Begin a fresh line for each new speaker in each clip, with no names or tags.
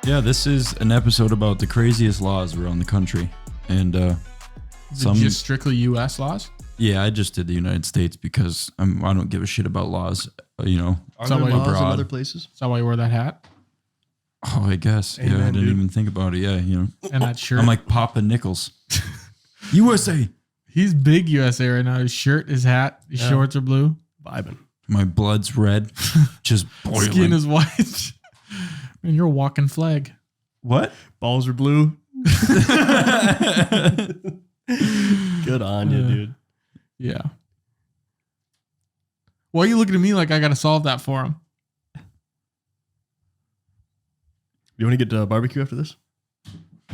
Yeah, this is an episode about the craziest laws around the country. And
just strictly U.S. laws?
Yeah, I just did the United States because I don't give a shit about laws,
Are there laws in other places?
Is that why you wore that hat?
Oh, I guess.
Amen,
I didn't
dude.
even think about it. Yeah,
And that shirt.
I'm like Papa Nichols. USA.
He's big USA right now. His shirt, his hat, his shorts are blue.
Vibing.
My blood's red. Just boiling.
Skin is white. And you're a walking flag.
What?
Balls are blue. Good on you, dude.
Yeah. Why are you looking at me like I got to solve that for him?
You want to get barbecue after this?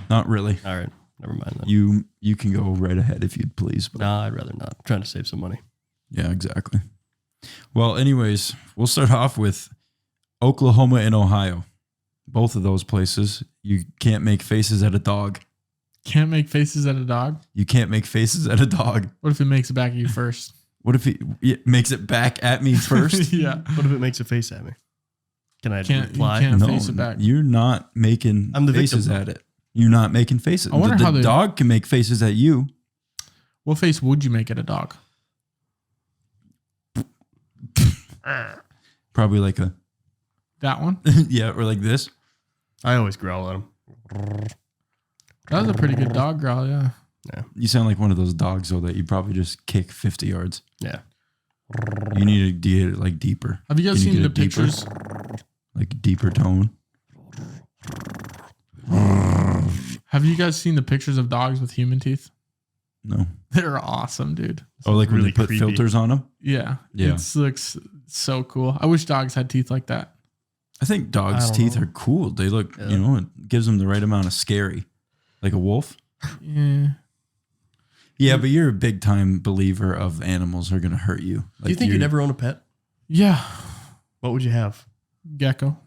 Not really.
All right. Never mind then.
You can go right ahead if you'd please. But
Nah, I'd rather not. I'm trying to save some money.
yeah, exactly. Well, anyways, we'll start off with Oklahoma and Ohio. Both of those places, you can't make faces at a dog.
Can't make faces at a dog?
You can't make faces at a dog.
What if it makes it back at you first?
What if it makes it back at me first?
Yeah.
What if it makes a face at me? Can I
Can't-
reply?
you can't.
No,
face it back.
you're not making
I'm the
faces
victim.
at it. You're not making faces.
I wonder
the
how they-
dog can make faces at you.
What face would you make at a dog?
Probably like
That one?
yeah, or like this.
I always growl at him.
That was a pretty good dog growl, yeah.
You sound like one of those dogs though that you probably just kick 50 yards.
Yeah.
You need to get it like deeper.
Have you guys
Can
seen
you
the
get it deeper?
pictures?
Like deeper tone.
Have you guys seen the pictures of dogs with human teeth?
No.
They're awesome, dude.
Oh, like when
really
they put
creepy.
filters on them?
Yeah.
Yeah.
It looks so cool. I wish dogs had teeth like that.
I think dogs'
I don't
teeth
know.
are cool. They look,
Yeah.
it gives them the right amount of scary. Like a wolf.
Yeah.
Yeah, but you're a big time believer of animals are going to hurt you.
Do you think you'd ever own a pet?
Yeah.
What would you have?
Gecko.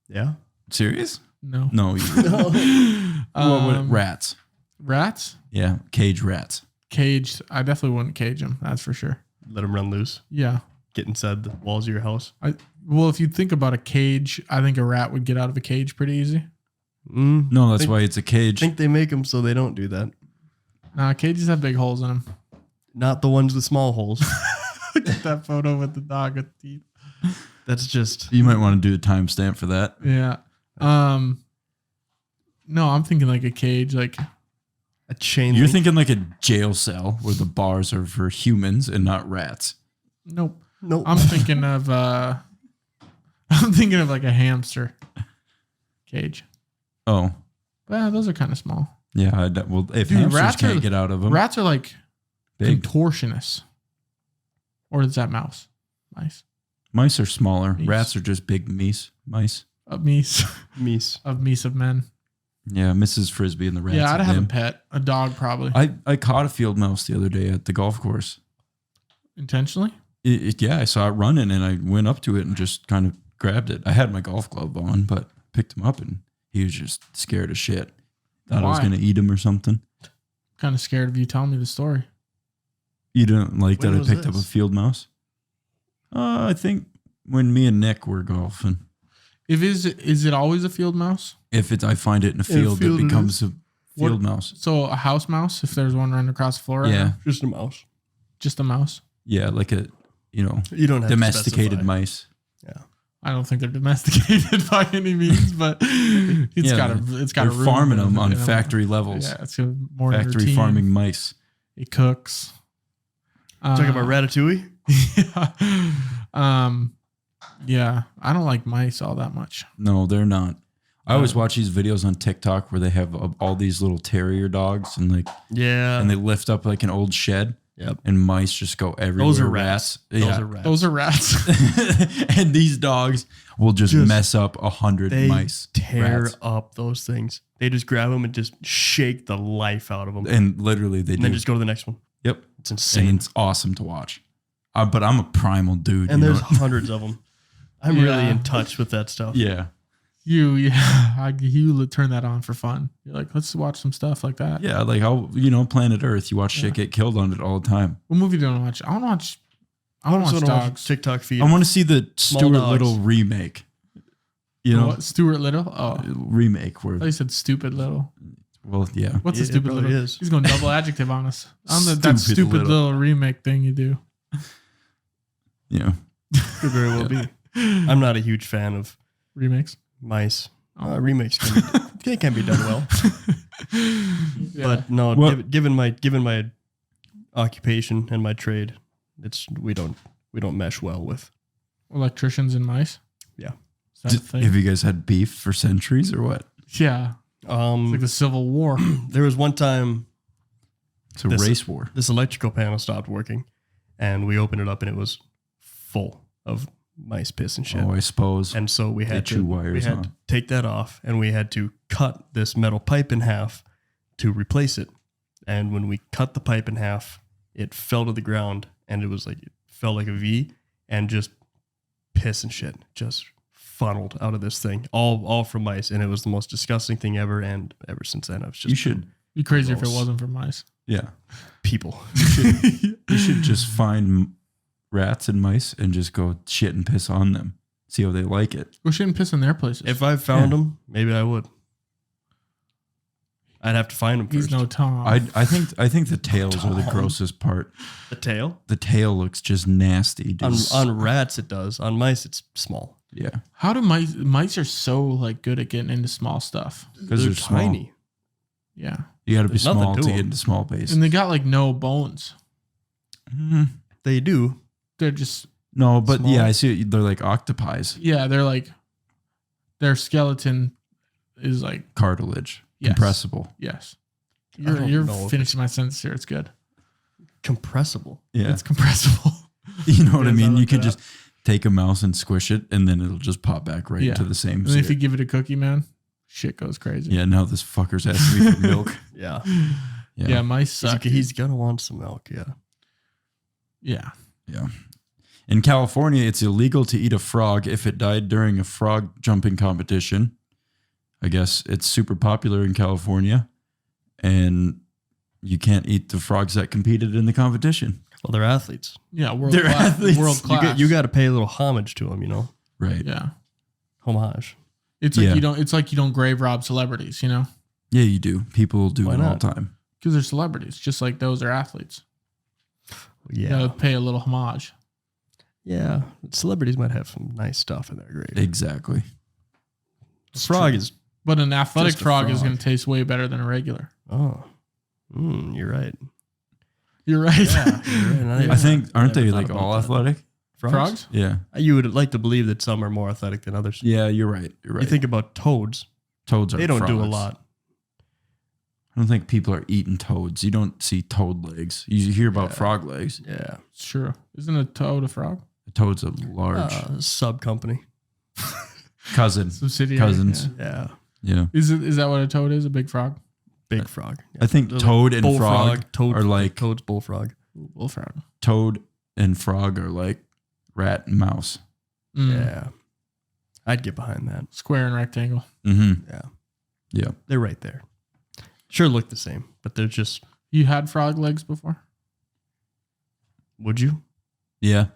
Yeah.
serious?
No.
No. What would rats?
Rats?
Yeah, cage rats.
Cage. I definitely wouldn't cage them. That's for sure.
Let them run loose.
Yeah.
Get inside the walls of your house.
Well, if you think about a cage, I think a rat would get out of a cage pretty easy.
No, that's why it's a
I
cage.
think they make them so they don't do that.
Nah, cages have big holes in them.
Not the ones with small holes.
Look at that photo with the dog with teeth.
That's just
You might want to do a timestamp for that.
Yeah. No, I'm thinking like a cage, like
a chain
You're
link.
thinking like a jail cell where the bars are for humans and not rats.
nope.
Nope.
I'm thinking of like a hamster cage.
Oh,
Well, those are kind of small.
yeah. Well, if
Dude,
hamsters
rats
can't
are-
get out of them,
Rats are like
big.
contortionists. Or is that mouse?
Mice are smaller.
Meese.
Rats are just big mice.
Of meese.
Meese.
Of meese of men.
Yeah, Mrs. Frisbee and the rats.
Yeah, I'd
of
have a
them.
pet. A dog probably.
I caught a field mouse the other day at the golf course.
Intentionally?
Yeah, I saw it running and I went up to it and just kind of grabbed it. I had my golf glove on, but picked him up and he was just scared as shit. Thought I was
Why?
going to eat him or something.
Kind of scared of you telling me the story.
You don't like
When
that I
was
picked up a
this?
field mouse? I think when me and Nick were golfing.
Is it always a field mouse?
If I find it in a field,
field
it
it
becomes a
What-
field mouse.
So a house mouse, if there's one running across the floor, right
Yeah.
now?
Just a mouse.
Just a mouse.
Yeah, like a,
You don't have
domesticated
to specify.
mice.
Yeah.
I don't think they're domesticated by any means, but it's
Yeah,
got a
They're
room
farming them on
in 'em.
factory levels.
Yeah, it's a morning
Factory
routine.
farming mice.
It cooks.
Talking about Ratatouille?
Yeah. Yeah. I don't like mice all that much.
No, they're not. I always watch these videos on TikTok where they have all these little terrier dogs and
Yeah.
and they lift up like an old shed.
Yep.
And mice just go everywhere.
Those are rats.
Yeah.
Those are rats.
Those are rats.
And these dogs will just mess up 100
They
mice.
tear
rats.
up those things. They just grab them and just shake the life out of them.
And literally they
And
do.
then just go to the next one.
Yep.
It's
And
insane.
it's awesome to watch. But I'm a primal dude.
And
you
there's
know?
hundreds of them. I'm really
Yeah.
in touch with that stuff.
Yeah.
You turn that on for fun. You're like, let's watch some stuff like that.
Yeah. Like how, Planet Earth, you watch shit get killed on it all the time.
What movie do you want to watch? I want to watch
I
watch
want to watch
dogs.
TikTok feed.
I want to see the
Small
Stuart
dogs.
Little remake. You know,
What? Stuart Little? Oh,
remake
I
where,
thought you said stupid little.
well, yeah.
What's a
It
stupid
probably
little?
is.
He's going double adjective on us. On that
Stupid
stupid
little.
little remake thing you do.
Yeah.
Could very well be. I'm not a huge fan of
Remakes.
mice.
Oh.
Remakes can be done well.
Yeah.
But no,
Well-
given my occupation and my trade, we don't mesh well with.
Electricians and mice.
Yeah.
Is that a thing?
Have you guys had beef for centuries or what?
Yeah. It's like the Civil War.
There was one time
It's a
This-
race war.
this electrical panel stopped working, and we opened it up, and it was full of mice piss and shit.
Oh, I suppose.
And so we
They
had
chew wires,
to
huh?
take that off, and we had to cut this metal pipe in half to replace it. And when we cut the pipe in half, it fell to the ground, and it felt like a V, and just piss and shit just funneled out of this thing, all from mice, and it was the most disgusting thing ever. And ever since then, I've just
You should,
Be crazy if it
Gross.
wasn't for mice.
yeah.
people.
You should just find rats and mice and just go shit and piss on them. See how they like it.
We shouldn't piss in their places.
If I found
Yeah.
them, maybe I would. I'd have to find them
He's
first.
no Tom.
I think the tails are the
Tom.
grossest part.
The tail
The tail looks just nasty.
on,
Just,
on rats it does. On mice it's small.
yeah,
How do mice are so like good at getting into small stuff?
because
They're
they're small.
tiny.
Yeah.
You got to be
There's nothing
small
to
to
them.
get into small base.
And they got like no bones.
Mhm.
They do.
They're just
No, but
Small?
yeah, I see. They're like octopi,
they're like their skeleton is like
cartilage,
Yes.
compressible.
yes.
I don't
You're
know if
finishing my sentence here. It's good.
Compressible.
Yeah,
It's compressible.
you know what I
Yes, I
mean. You
like
can
that.
just take a mouse and squish it, and then it'll just pop back right
Yeah.
into the same.
And then if
zip.
you give it a cookie, man, shit goes crazy.
Yeah, now this fucker's asking me for milk.
Yeah.
Yeah, mice suck.
He's gonna want some milk. Yeah.
Yeah.
Yeah. In California, it's illegal to eat a frog if it died during a frog jumping competition. I guess it's super popular in California, and you can't eat the frogs that competed in the competition.
Well, they're athletes.
Yeah, world
They're
class.
athletes.
World class.
You got to pay a little homage to them. You know,
Right.
Yeah.
homage.
It's like
Yeah.
you don't. It's like you don't grave rob celebrities, you know,
Yeah, you do. People do
Why
it all
not?
the time.
because they're celebrities, just like those are athletes. You
Yeah.
gotta pay a little homage.
Yeah. Celebrities might have some nice stuff in their grave.
Exactly.
Frog is.
But an athletic
Just a
frog is
frog.
going to taste way better than a regular.
Oh. You're right.
You're right.
Yeah. You're right.
I think, aren't
never
they
thought
like
about
all
that.
athletic?
Frogs?
Yeah.
You would like to believe that some are more athletic than others.
Yeah, you're right. You're right.
You think about toads.
toads are
They don't do a
frogs.
lot.
I don't think people are eating toads. You don't see toad legs. You hear about
Yeah.
frog legs.
Yeah.
It's true. Isn't a toad a frog?
A toad's a large
Sub company.
cousin.
Subsidiary.
Cousins.
Yeah.
Yeah.
Yeah.
Is that what a toad is? A big frog?
Big frog.
I think
They're like
toad and
bullfrog,
frog
toad,
are like
toad's bullfrog.
Ooh, bullfrog.
toad and frog are like rat and mouse.
Mm.
Yeah. I'd get behind that.
Square and rectangle.
Mm-hmm.
Yeah.
Yeah.
They're right there. Sure look the same, but they're just,
You had frog legs before?
would you?
Yeah,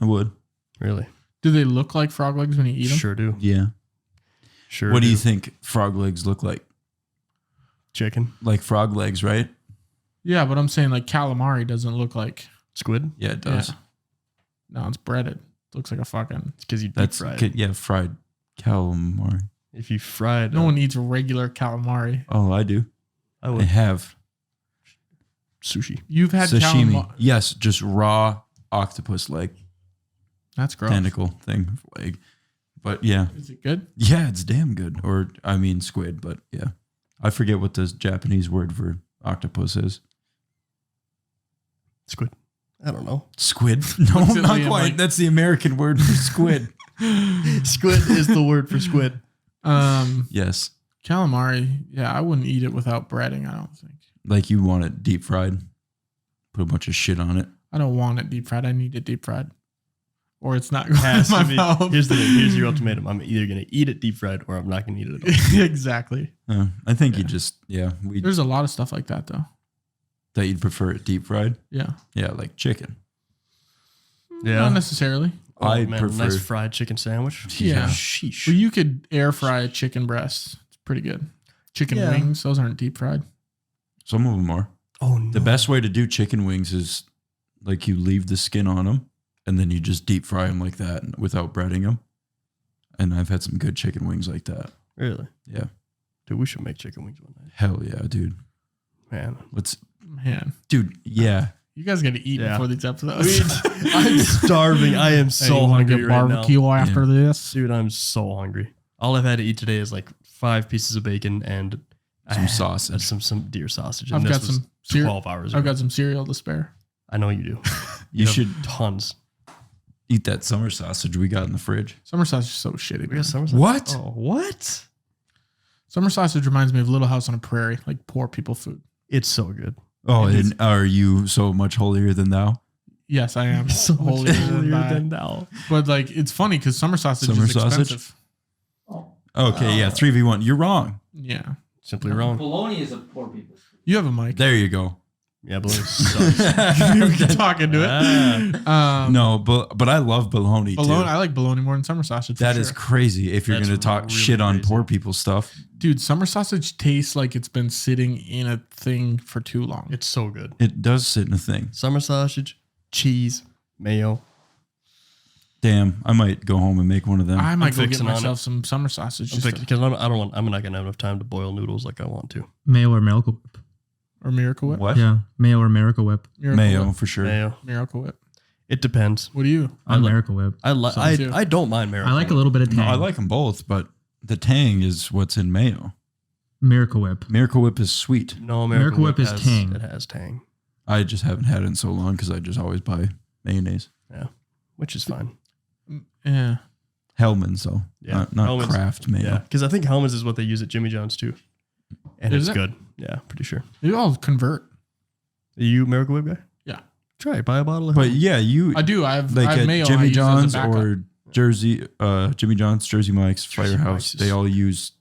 I would.
Really?
Do they look like frog legs when you eat them?
Sure do.
Yeah.
Sure.
What do you think frog legs look like?
Chicken?
Like frog legs, right?
Yeah, but I'm saying like calamari doesn't look like.
Squid?
Yeah, it does.
Yeah. No, it's breaded. It looks like a fucking.
It's because you deep
That's
fried.
yeah, fried calamari.
If you fried,
No one eats regular calamari.
Oh, I do.
I
I
would.
have
Sushi.
You've had
sashimi.
calamari.
Yes, just raw octopus leg,
That's gross.
tentacle thing leg. But yeah,
Is it good?
yeah, it's damn good. Or I mean squid, but yeah, I forget what the Japanese word for octopus is.
Squid. I don't know.
Squid? No,
What's it,
not
Liam,
quite.
like-
That's the American word for squid.
Squid is the word for squid.
Yes,
Calamari. Yeah, I wouldn't eat it without breading. I don't think.
like you want it deep fried. Put a bunch of shit on it.
I don't want it deep fried. I need it deep fried, or it's not going
Has
in my
to be.
mouth.
Here's your ultimatum. I'm either going to eat it deep fried or I'm not going to eat it at all.
Exactly.
I think you
Yeah.
just we
There's a lot of stuff like that though.
that you'd prefer it deep fried.
Yeah.
Yeah, like chicken.
Yeah.
Not necessarily.
I
man,
prefer.
nice fried chicken sandwich.
Yeah.
Sheesh.
Well, you could air fry a chicken breast. It's pretty good. Chicken
Yeah.
wings, those aren't deep fried.
Some of them are.
Oh no.
The best way to do chicken wings is like you leave the skin on them and then you just deep fry them like that without breading them. And I've had some good chicken wings like that.
Really?
Yeah.
Dude, we should make chicken wings one night.
Hell yeah, dude.
Man.
Man,
Yeah.
you guys got to eat
Yeah.
before these episodes.
I'm starving. I am
Hey,
so
you wanna
hungry
get
right now.
barbecue after this.
Dude, I'm so hungry. All I've had to eat today is like 5 pieces of bacon and
Some sausage.
some deer sausage.
I've
And
got
this was
some cereal.
12 hours
I've
ago.
got some cereal to spare.
I know you do.
You
have
should
tons.
eat that summer sausage we got in the fridge.
Summer sausage is so shitty.
We
Man.
got summer sausage.
What?
Oh, what?
Summer sausage reminds me of Little House on a Prairie, like poor people food.
It's so good.
Oh,
It is-
and are you so much holier than thou?
Yes, I am.
So much
holier than
holier
that.
than thou.
But like, it's funny because summer sausage
Summer
is
sausage?
expensive.
Okay, yeah, 3v1. You're wrong.
Yeah,
Simply wrong.
Bologna is a poor people's food.
you have a mic.
There you go.
Yeah, bologna sucks.
You can talk into it.
No, but I love bologna
bologna.
too.
I like bologna more than summer sausage.
That
for
is
sure.
crazy if you're
That's
going to talk
really
shit on
crazy.
poor people stuff.
Dude, summer sausage tastes like it's been sitting in a thing for too long.
It's so good.
It does sit in a thing.
Summer sausage, cheese, mayo.
Damn, I might go home and make one of them.
I might go get
fixing on
myself some summer sausage just
Because I'm not gonna have enough time to boil noodles like I want to.
Mayo or Miracle Whip.
or Miracle Whip.
What?
Yeah, Mayo or Miracle Whip.
Miracle
Mayo
Whip.
for sure.
Mayo.
Miracle Whip.
It depends.
What do you?
I
I'm
like-
Miracle Whip.
I
too.
I don't mind Miracle.
I like a little bit of
No,
tang.
I like them both, but the tang is what's in mayo.
Miracle Whip.
Miracle Whip is sweet.
No,
Miracle Whip is
has,
tang.
It has tang.
I just haven't had it in so long because I just always buy mayonnaise.
Yeah, which is fine.
Yeah.
Hellman's though,
Yeah,
not
Hellmann's-
Kraft mayo.
Yeah, because I think Hellman's is what they use at Jimmy John's too, and
Is
it's
it?
good. Yeah, pretty sure.
You all convert.
Are you a Miracle Whip guy?
Yeah.
Try it. Buy a bottle of.
But
Hellmann's.
yeah, you
I do. I have
like at
mayo. I
Jimmy
use as a
John's
backup.
or Jimmy John's, Jersey Mike's,
Jersey
Firehouse.
Mike's is-
They all use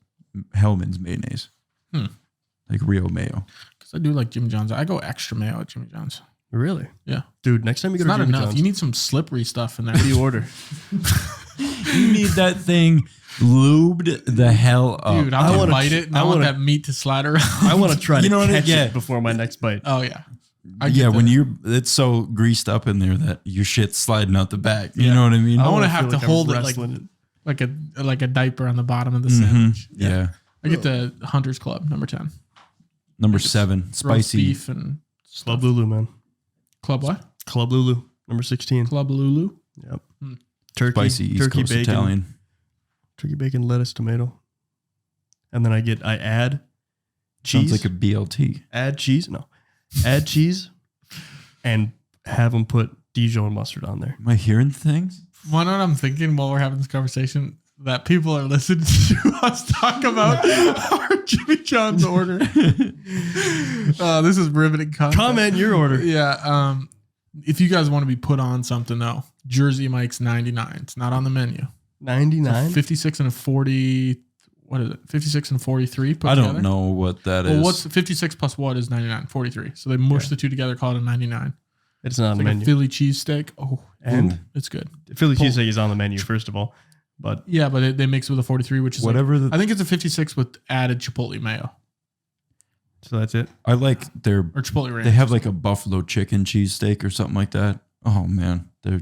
Hellman's mayonnaise, like real mayo.
Because I do like Jimmy John's. I go extra mayo at Jimmy John's.
Really,
Yeah.
dude. Next time you
It's
go to
not
Jimmy
enough.
John's,
You need some slippery stuff in there.
what do you order?
You need that thing lubed the hell up.
Dude, I want to
wanna
bite
tr-
it and
I
I want
wanna-
that meat to slide around.
I want to try to
You know what I-
catch
yeah.
it before my next bite.
Oh, yeah.
Yeah, when it's so greased up in there that your shit's sliding out the back. You
Yeah.
know what I mean?
I want to
wanna
have
feel
to
like I'm
hold it
wrestling
like a diaper on the bottom of the
Mhm.
sandwich.
Yeah.
I get the Hunter's Club, number 10.
Number 7,
Roast
spicy.
beef and
Club Lulu, man.
Club what?
Club Lulu, number 16.
Club Lulu.
Yep.
Hmm.
Turkey,
Spicy East
turkey
Coast
bacon,
Italian.
turkey bacon, lettuce, tomato, and then I add cheese.
Sounds like a BLT.
add cheese, and have them put Dijon mustard on there.
Am I hearing things?
One what I'm thinking while we're having this conversation that people are listening to us talk about our Jimmy John's order. This is riveting content.
Comment your order.
Yeah. If you guys want to be put on something though, Jersey Mike's 99. It's not on the menu.
99.
56 and a 40. What is it? 56 and 43 put
I don't
together?
know what that is.
Well, what's 56 plus what is 99? 43. So they mush the two together, call it a 99.
It's not on
It's
the
like a
menu.
Philly cheesesteak. Oh,
And
it's good.
Philly cheesesteak is on the menu, first of all. But
Yeah, but they mix it with a 43, which is
Whatever
I think it's a 56 with added chipotle mayo
so that's it.
I like their.
or chipotle ranch.
They have like a buffalo chicken cheesesteak or something like that. Oh man, they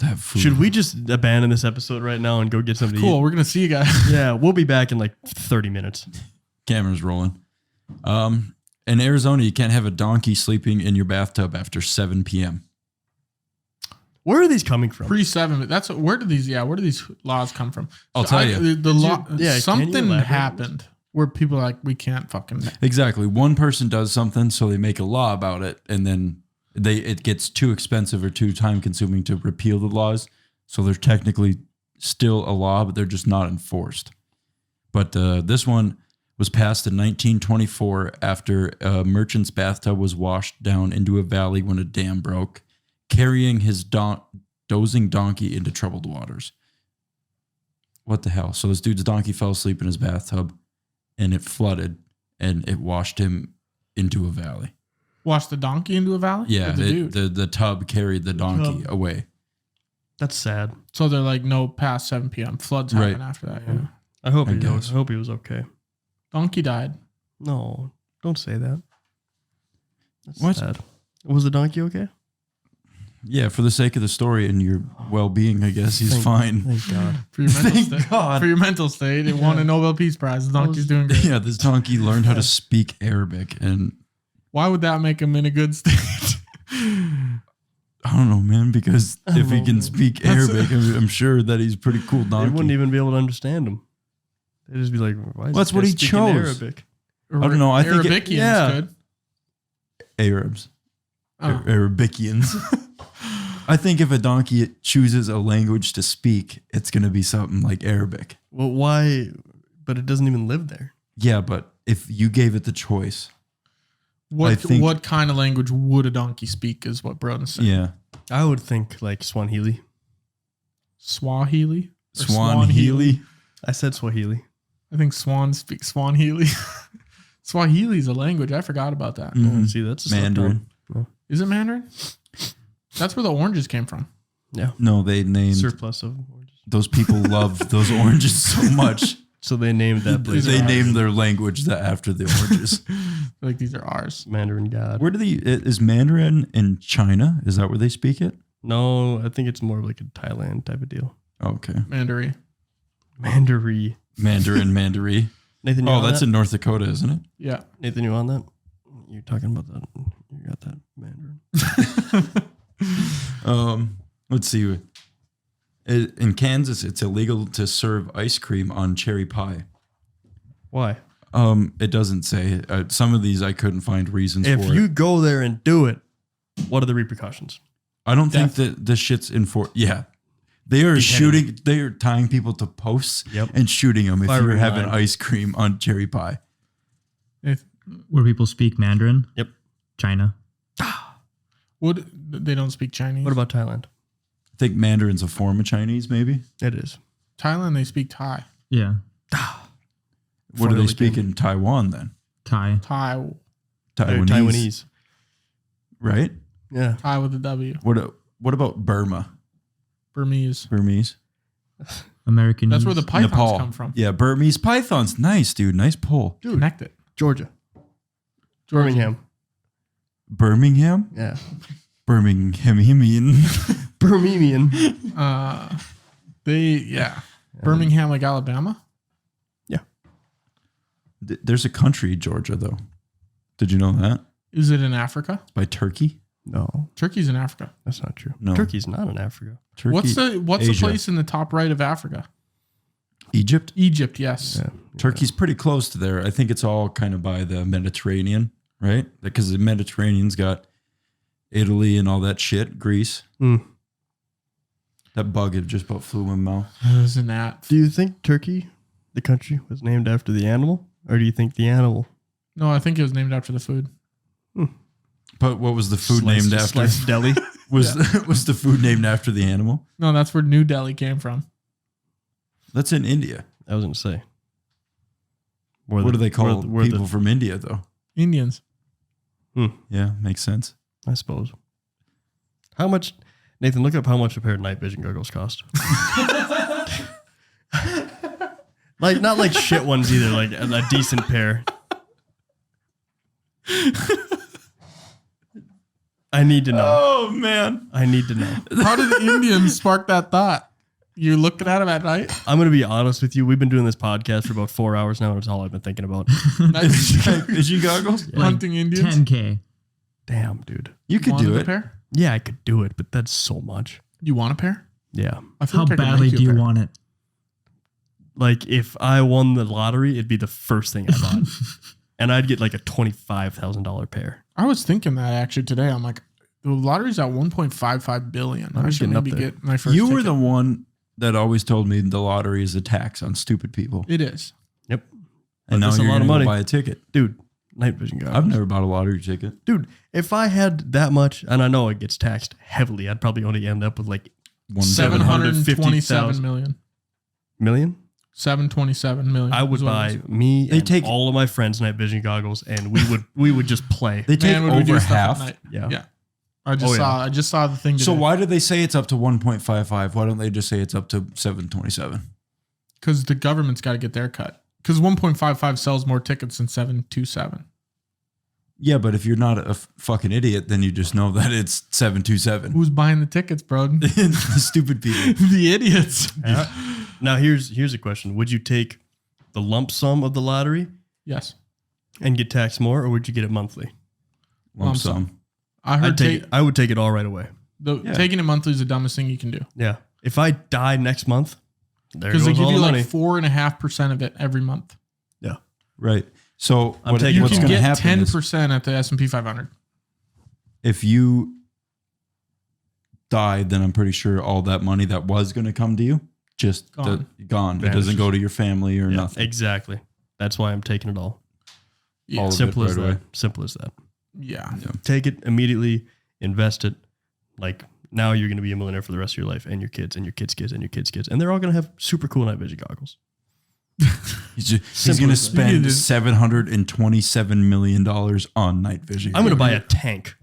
have food.
Should we just abandon this episode right now and go get something
cool.
to
We're gonna see you guys.
eat? Yeah, we'll be back in like 30 minutes.
Camera's rolling. In Arizona, you can't have a donkey sleeping in your bathtub after 7 p.m.
Where are these coming from?
Pre-7. That's where do these laws come from?
I'll tell you.
The law.
can you
Something
elaborate on
happened where people are like we can't fucking.
Exactly. One person does something, so they make a law about it, and then it gets too expensive or too time consuming to repeal the laws. So they're technically still a law, but they're just not enforced. But this one was passed in 1924 after a merchant's bathtub was washed down into a valley when a dam broke, carrying his dozing donkey into troubled waters. What the hell? So this dude's donkey fell asleep in his bathtub, and it flooded, and it washed him into a valley.
Wash the donkey into a valley.
Yeah,
Or the dude.
the tub carried the donkey away.
That's sad.
So they're like, no past 7 p.m. Floods
Right.
happen after that. Yeah.
I hope
I
he
guess.
was okay.
Donkey died.
No, don't say that. That's
What?
sad. Was the donkey okay?
Yeah, for the sake of the story and your well-being, I guess he's fine.
Thank God.
For your mental
Thank
state.
God.
For your mental state, it won a Nobel Peace Prize. The donkey's doing great.
Yeah, this donkey learned how to speak Arabic, and
Why would that make him in a good state?
I don't know, man. Because
I don't
if he
know,
can
man.
speak
That's-
Arabic, I'm sure that he's a pretty cool
They
donkey.
wouldn't even be able to understand him. They'd just be like, why is
That's
this
what
guy
he
speaking
chose.
Arabic?
I don't know, I think it-
Arabician's
yeah.
good.
Arabs,
Oh.
Arabicians. I think if a donkey chooses a language to speak, it's going to be something like Arabic.
Well, why? But it doesn't even live there.
Yeah, but if you gave it the choice, I
What
think-
what kind of language would a donkey speak? Is what Broden's saying.
yeah,
I would think like Swahili.
Swahili. Or
Swanhealy.
I said Swahili.
I think swans speak Swanhealy. Swahili is a language. I forgot about that.
Mhm.
See, that's a
Mandarin.
Is it Mandarin? That's where the oranges came from.
Yeah.
No, they named
Surplus of oranges.
those people love those oranges so much.
So they named that place
They
are
named their language that after the oranges.
Like these are ours.
Mandarin God.
Where do is Mandarin in China? Is that where they speak it?
No, I think it's more like a Thailand type of deal.
Okay.
Mandarin.
Mandarin.
Mandarin.
Nathan, you
Oh,
on
that's
that?
in North Dakota, isn't it?
Yeah.
Nathan, you on that? You're talking about that. You got that Mandarin.
Let's see. In Kansas, it's illegal to serve ice cream on cherry pie.
Why?
It doesn't say. Some of these I couldn't find reasons
If
for.
you
It.
go there and do it, what are the repercussions?
I don't think that this shit's Yeah, they are shooting. They are tying people to posts
Yep.
and shooting them if you're
Firing
having
line.
ice cream on cherry pie.
Where people speak Mandarin?
Yep.
China.
They don't speak Chinese.
What about Thailand?
I think Mandarin's a form of Chinese, maybe.
It is.
Thailand? They speak Thai.
Yeah.
What do they
Finally
speak
came.
in Taiwan then?
Thai.
Thai.
They're
Taiwanese,
Taiwanese.
right?
Yeah.
Thai with a W.
What about Burma?
Burmese.
Burmese,
American.
That's where the pythons
Nepal.
come from.
Yeah, Burmese pythons. Nice, dude. Nice pull.
Dude.
Connect it.
Georgia. Birmingham.
Birmingham,
Yeah.
Birminghamian.
Birmingham.
Birmingham, like Alabama.
There's a country, Georgia, though. Did you know that?
Is it in Africa?
By Turkey?
No,
Turkey's in Africa.
that's not true.
No.
Turkey's not in Africa.
Turkey.
What's the
Asia.
place in the top right of Africa?
Egypt?
Egypt, yes.
Yeah.
Turkey's pretty close to there. I think it's all kind of by the Mediterranean, right? Because the Mediterranean's got Italy and all that shit, Greece.
Mm.
That bug had just about flew in my mouth.
Isn't that?
Do you think Turkey, the country, was named after the animal? Or do you think the animal?
No, I think it was named after the food.
But what was the food named after?
Sliced deli.
Was was the food named after the animal?
No, that's where New Delhi came from.
That's in India.
I was going to say.
What do they call people from India, though?
Indians.
Yeah, makes sense.
I suppose. How much, Nathan, look up how much a pair of night vision goggles cost. Like, not like shit ones either, like a decent pair. I need to know.
Oh, man.
I need to know.
How did the Indians spark that thought? You're looking at them at night?
I'm going to be honest with you. We've been doing this podcast for about 4 hours now, and it's all I've been thinking about.
Night
Vision goggles?
hunting Indians?
10K.
Damn, dude.
You could
Wanted
do
a
it.
pair?
Yeah, I could do it, but that's so much.
You want a pair?
Yeah.
I feel
How
like I could
badly
make
do
a
you
pair.
want it?
Like, if I won the lottery, it'd be the first thing I bought. And I'd get like a $25,000 pair.
I was thinking that actually today. I'm like, the lottery's at 1.55 billion. I
Lottery's
should
getting up
maybe
there.
get my first
You were
ticket.
the one that always told me the lottery is a tax on stupid people.
It is.
Yep.
And now
that's a
you're
lot
going
of
to
money.
buy a ticket.
Dude, night vision goggles.
I've never bought a lottery ticket.
Dude, if I had that much, and I know it gets taxed heavily, I'd probably only end up with like
727 million.
million.
727 million.
I would
is what it
buy
is.
me
They
and
take-
all of my friends night vision goggles, and we would just play.
They take
Man, would we do
over
stuff at
half.
night?
Yeah.
Yeah. I just saw the thing today.
So why do they say it's up to 1.55? Why don't they just say it's up to 727?
Because the government's got to get their cut. Because 1.55 sells more tickets than 727.
Yeah, but if you're not a fucking idiot, then you just know that it's 727.
Who's buying the tickets, bro?
The stupid people.
The idiots.
Now here's a question: would you take the lump sum of the lottery
Yes.
and get taxed more, or would you get it monthly?
Lump sum.
I heard
I would take it all right away.
taking it monthly is the dumbest thing you can do.
Yeah. If I die next month, there
Because
goes
they give
all
you
the
like
money.
4.5% of it every month.
Yeah.
Right. So
I'm taking
You
what's
can
going to
get
happen
10% at the S&P 500.
if you die, then I'm pretty sure all that money that was going to come to you just
Gone.
gone. It
Vanishes.
doesn't go to your family or
Yeah,
nothing.
exactly. That's why I'm taking it all.
Yeah.
All of it
Simple as
right
that.
away.
Simple as that.
Yeah.
Take it immediately, invest it. Like now you're going to be a millionaire for the rest of your life, and your kids and your kids' kids and your kids' kids. And they're all going to have super cool night vision goggles.
He's going
Simple
to
as that.
spend $727 million on night vision.
I'm going to buy a tank.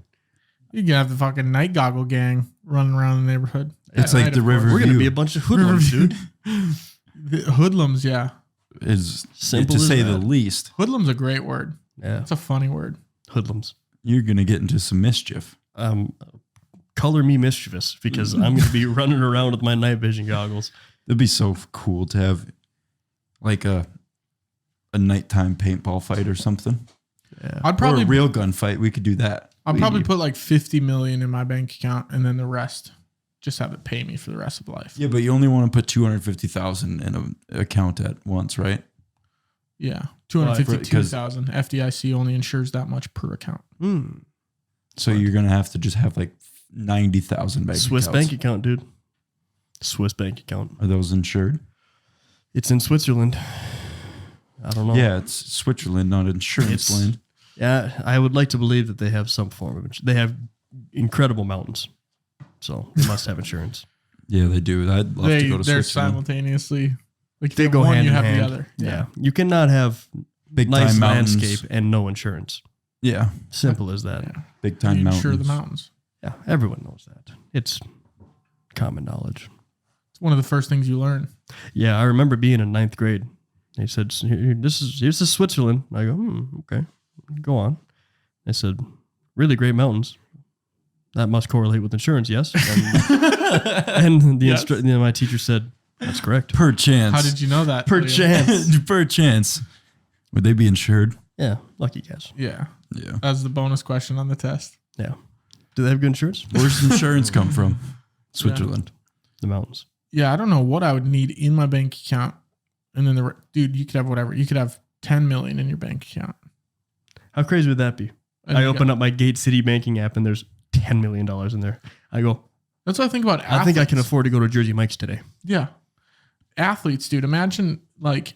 You can have the fucking night goggle gang running around the neighborhood.
It's
At
like
night,
the
of course.
river-
We're going to
Review.
be a bunch of hoodlums, dude.
The hoodlums, yeah.
Is
Simple
to
as
say the
that.
least.
Hoodlum's a great word.
Yeah.
It's a funny word.
Hoodlums.
You're going to get into some mischief.
Color me mischievous because I'm going to be running around with my night vision goggles.
It'd be so cool to have like a nighttime paintball fight or something.
Yeah.
I'd
Or
probably
a real gunfight. We could do that.
I'd probably put like 50 million in my bank account and then the rest just have it pay me for the rest of life.
Yeah, but you only want to put 250,000 in an account at once, right?
Yeah. 252,000. FDIC only insures that much per account.
So you're gonna have to just have like 90,000 bank
Swiss
accounts.
bank account, dude. Swiss bank account.
Are those insured?
It's in Switzerland. I don't know.
Yeah, it's Switzerland, not insurance
It's-
land.
Yeah, I would like to believe that they have some form of insurance. They have incredible mountains, so they must have insurance.
Yeah, they do. I'd love to go to
They're
Switzerland.
simultaneously like
They
you have
go
one,
hand
you
in
have
hand.
the other.
Yeah. You cannot have
Big
nice
time mountains.
landscape and no insurance.
Yeah,
Simple as that.
Yeah.
big time
You
mountains.
insure the mountains.
Yeah, everyone knows that. It's common knowledge.
It's one of the first things you learn.
Yeah, I remember being in ninth grade. They said, here's the Switzerland. I go, okay, go on. They said, really great mountains. That must correlate with insurance, yes? And the
Yes.
my teacher said, that's correct.
Perchance.
How did you know that?
Perchance.
Perchance. Would they be insured?
Yeah, lucky guess.
Yeah.
Yeah.
That's the bonus question on the test.
Yeah. Do they have good insurance?
Where's insurance come from? Switzerland.
The mountains.
Yeah, I don't know what I would need in my bank account. And then dude, you could have whatever. You could have 10 million in your bank account.
How crazy would that be?
And
I
you
open
got-
up my Gate City banking app and there's $10 million in there. I go,
That's what I think about athletes.
I think I can afford to go to Jersey Mike's today.
Yeah. Athletes, dude. Imagine like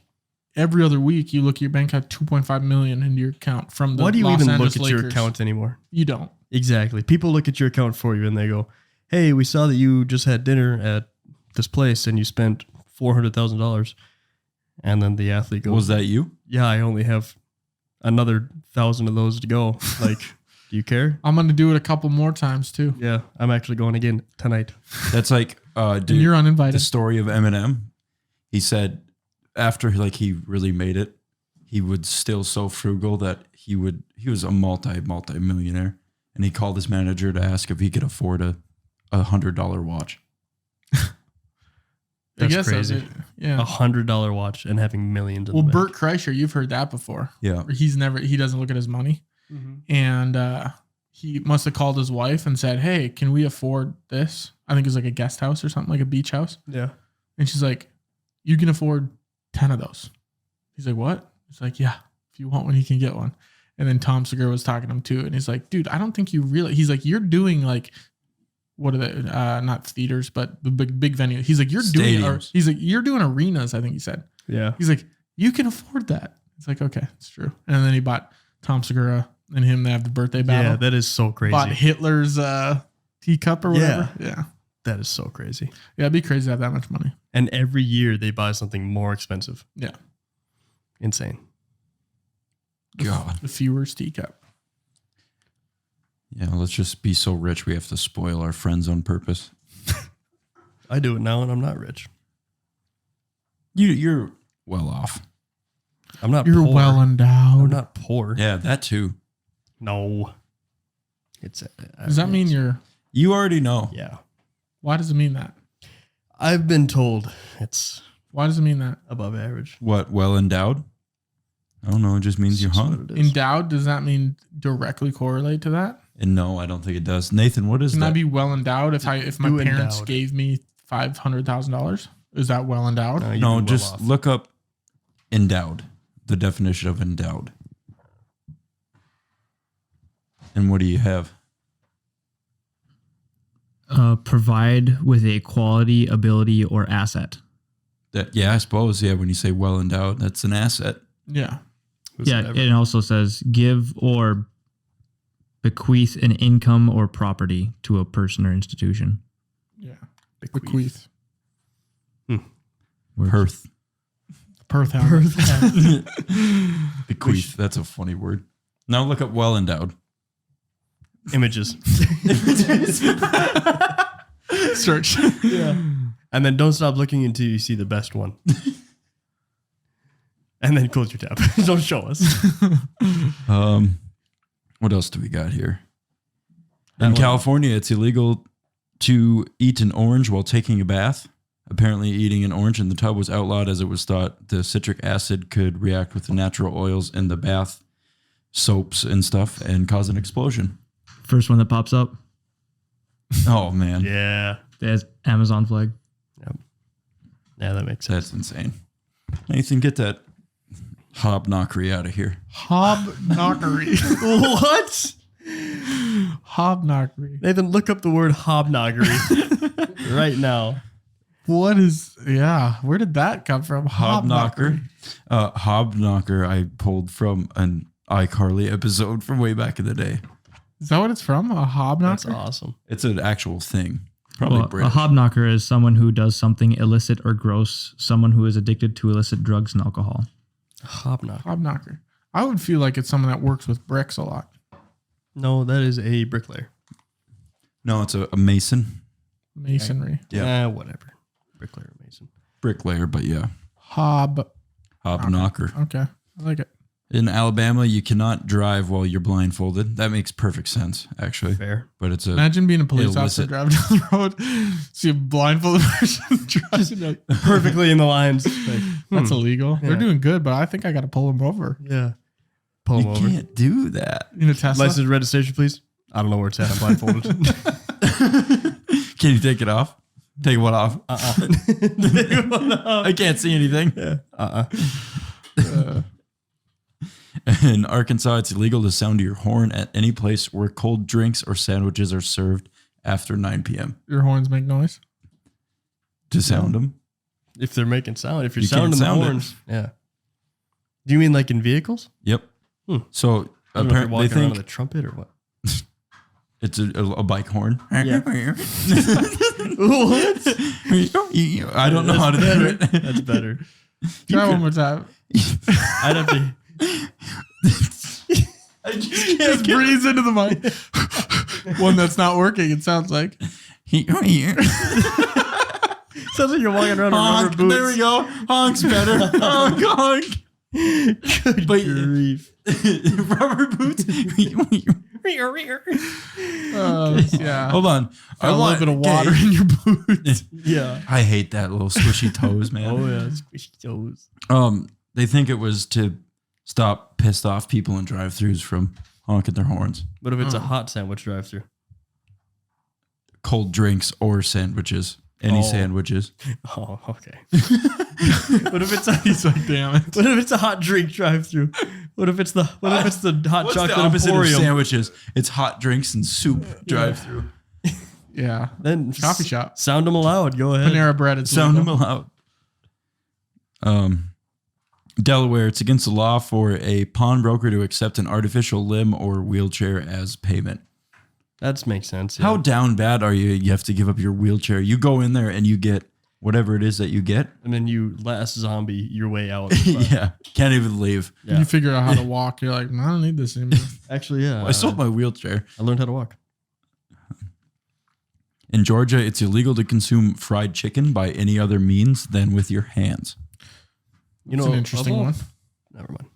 every other week you look at your bank account 2.5 million into your account from the
Why do you
Los
even
Angeles
look at your
Lakers.
account anymore?
You don't.
Exactly. People look at your account for you and they go, hey, we saw that you just had dinner at this place and you spent $400,000. And then the athlete goes,
Was that you?
yeah, I only have another 1,000 of those to go. Like, do you care?
I'm going to do it a couple more times too.
Yeah, I'm actually going again tonight.
That's like,
And
dude,
you're
the
uninvited.
story of Eminem. He said after like he really made it, he was still so frugal that he was a multi-millionaire, and he called his manager to ask if he could afford a $100 watch.
I
That's
guess
crazy.
That's it. Yeah.
$100 watch and having millions in
Well,
the bank.
Bert Kreischer, you've heard that before.
Yeah.
He doesn't look at his money. And he must have called his wife and said, hey, can we afford this? I think it's like a guest house or something, like a beach house.
Yeah.
And she's like, you can afford 10 of those. He's like, what? He's like, yeah, if you want one, you can get one. And then Tom Segura was talking to him too. And he's like, dude, I don't think you really, he's like, you're doing like, what are they? Not theaters, but the big venue. He's like,
Stadiums.
he's like, you're doing arenas, I think he said.
Yeah.
He's like, you can afford that. It's like, okay, it's true. And then he bought Tom Segura and him. They have the birthday battle.
Yeah, that is so crazy.
Bought Hitler's teacup or whatever. Yeah.
That is so crazy.
Yeah, it'd be crazy to have that much money.
And every year they buy something more expensive.
Yeah.
Insane.
God.
The Führer's teacup.
Yeah, let's just be so rich we have to spoil our friends on purpose.
I do it now, and I'm not rich.
You're well off.
I'm not.
You're
poor.
well
I'm
endowed.
not poor.
Yeah, that too.
No. It's.
Does that mean you're?
You already know.
Yeah.
Why does it mean that?
I've been told it's
Why does it mean that?
above average.
What, well endowed? I don't know. It just means you're
That's
hung.
what it is.
Endowed, does that mean directly correlate to that?
And no, I don't think it does. Nathan, what is
Can I
that?
be well endowed if my
Do
parents
endowed.
gave me $500,000? Is that well endowed?
You'd
No,
be well
just
off.
look up endowed, the definition of endowed. And what do you have?
Provide with a quality, ability, or asset.
That, yeah, I suppose. Yeah, when you say well endowed, that's an asset.
Yeah.
Yeah, it also says give or bequeath an income or property to a person or institution.
Yeah.
Bequeath.
Perth.
Perth Hound.
Bequeath. That's a funny word. Now look up well endowed.
Images.
Search.
Yeah. And then don't stop looking until you see the best one. And then close your tab. Don't show us.
What else do we got here? In California, it's illegal to eat an orange while taking a bath. Apparently, eating an orange in the tub was outlawed as it was thought the citric acid could react with the natural oils in the bath soaps and stuff and cause an explosion.
First one that pops up,
Oh, man.
Yeah.
there's Amazon flag.
Yep. Yeah, that makes sense.
That's insane. Nathan, get that hobnockery out of here.
Hobnockery.
What?
Hobnockery.
Nathan, look up the word hobnockery right now.
What is, yeah, where did that come from?
Hobknocker. Hobknocker I pulled from an iCarly episode from way back in the day.
Is that what it's from? A
That's
hobknocker?
awesome.
It's an actual thing. Probably
Well, a
British.
hobknocker is someone who does something illicit or gross, someone who is addicted to illicit drugs and alcohol.
Hobknocker.
Hobknocker. I would feel like it's someone that works with bricks a lot.
No, that is a bricklayer.
No, it's a mason.
Masonry.
Yeah.
Whatever. Bricklayer, mason.
Bricklayer, but yeah.
Hob.
Hobknocker.
Okay. I like it.
In Alabama, you cannot drive while you're blindfolded. That makes perfect sense, actually.
Fair.
But it's a
Imagine being a police officer
illicit.
driving down the road, see a blindfolded person driving. Like,
Perfectly in the lines. Like,
that's illegal.
Yeah.
They're doing good, but I think I got to pull them over.
yeah. Pull
you
him over.
can't do that.
In a Tesla.
License registration, please. I don't know where it's at. I'm blindfolded.
Can you take it off? Take one off.
Uh-uh.
I can't see anything. In Arkansas, it's illegal to sound your horn at any place where cold drinks or sandwiches are served after 9 p.m.
Your horns make noise.
To sound them.
If they're making sound, if you're
You can't
sounding the
sound it.
horns. Yeah. Do you mean like in vehicles?
Yep.
Hmm.
So
I don't know if you're
apparently they
walking around
think
with a trumpet or what?
it's a bike horn.
Yeah.
What? I don't know how to do it.
That's better.
Try one more time.
I'd have to.
I just
Just breathe into the mic. One that's not working, it sounds like.
Sounds like you're walking around in rubber
Honk.
boots.
There we go. Honk's better. Honk, honk.
Good
But-
grief.
Rubber boots.
Yeah.
Hold on.
A little bit of water
okay.
in your boots.
Yeah.
I hate that little squishy toes, man.
Oh yeah, squishy toes.
They think it was to stop pissed off people in drive-thrus from honking their horns.
What if it's a hot sandwich drive-through?
Cold drinks or sandwiches. Any
Oh.
sandwiches.
Oh, okay. What if it's a
He's like, damn it.
what if it's a hot drink drive-through? What if it's the hot
What's
chocolate
the opposite
emporium?
of sandwiches? It's hot drinks and soup drive-thru.
Yeah.
Then
Coffee shop.
Sound them aloud. Go ahead.
Panera Bread. It's
Sound them
legal.
out. Delaware, it's against the law for a pawnbroker to accept an artificial limb or wheelchair as payment.
That makes sense. Yeah.
How down bad are you? You have to give up your wheelchair. You go in there and you get whatever it is that you get.
And then you last zombie your way out. But,
Yeah, can't even leave.
yeah.
You figure out how to walk. You're like, I don't need this anymore.
Actually, yeah.
I sold my wheelchair.
I learned how to walk.
In Georgia, it's illegal to consume fried chicken by any other means than with your hands.
You
It's
know,
an interesting
of all-
one.
Never mind.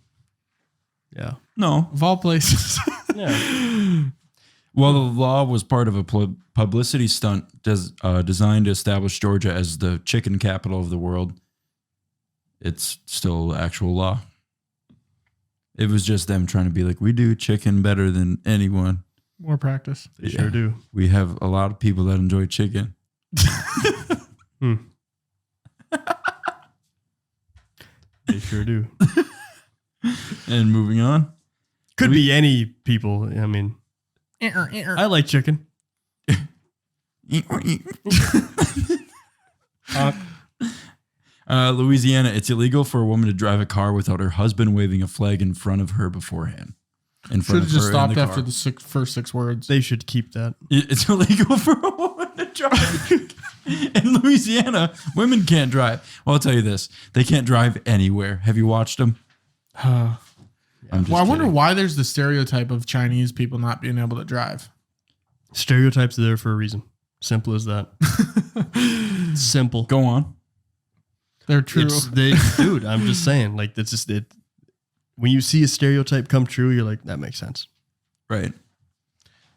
Yeah.
No.
Of all places.
Yeah.
Well, the law was part of a publicity stunt designed to establish Georgia as the chicken capital of the world. It's still actual law. It was just them trying to be like, we do chicken better than anyone.
More practice.
They sure do.
We have a lot of people that enjoy chicken.
They sure do.
And moving on.
Could be any people. I mean, I like chicken.
Louisiana, it's illegal for a woman to drive a car without her husband waving a flag in front of her beforehand. In
Should
front
have
of
just
her
stopped
in the
after
car.
the first 6 words.
They should keep that.
It's illegal for a woman to drive. In Louisiana, women can't drive. Well, I'll tell you this. They can't drive anywhere. Have you watched them?
Uh,
I'm just
well, I wonder
kidding.
why there's the stereotype of Chinese people not being able to drive.
Stereotypes are there for a reason. Simple as that. Simple.
Go on.
They're true.
Dude, I'm just saying. Like, that's just it. When you see a stereotype come true, you're like, that makes sense.
Right.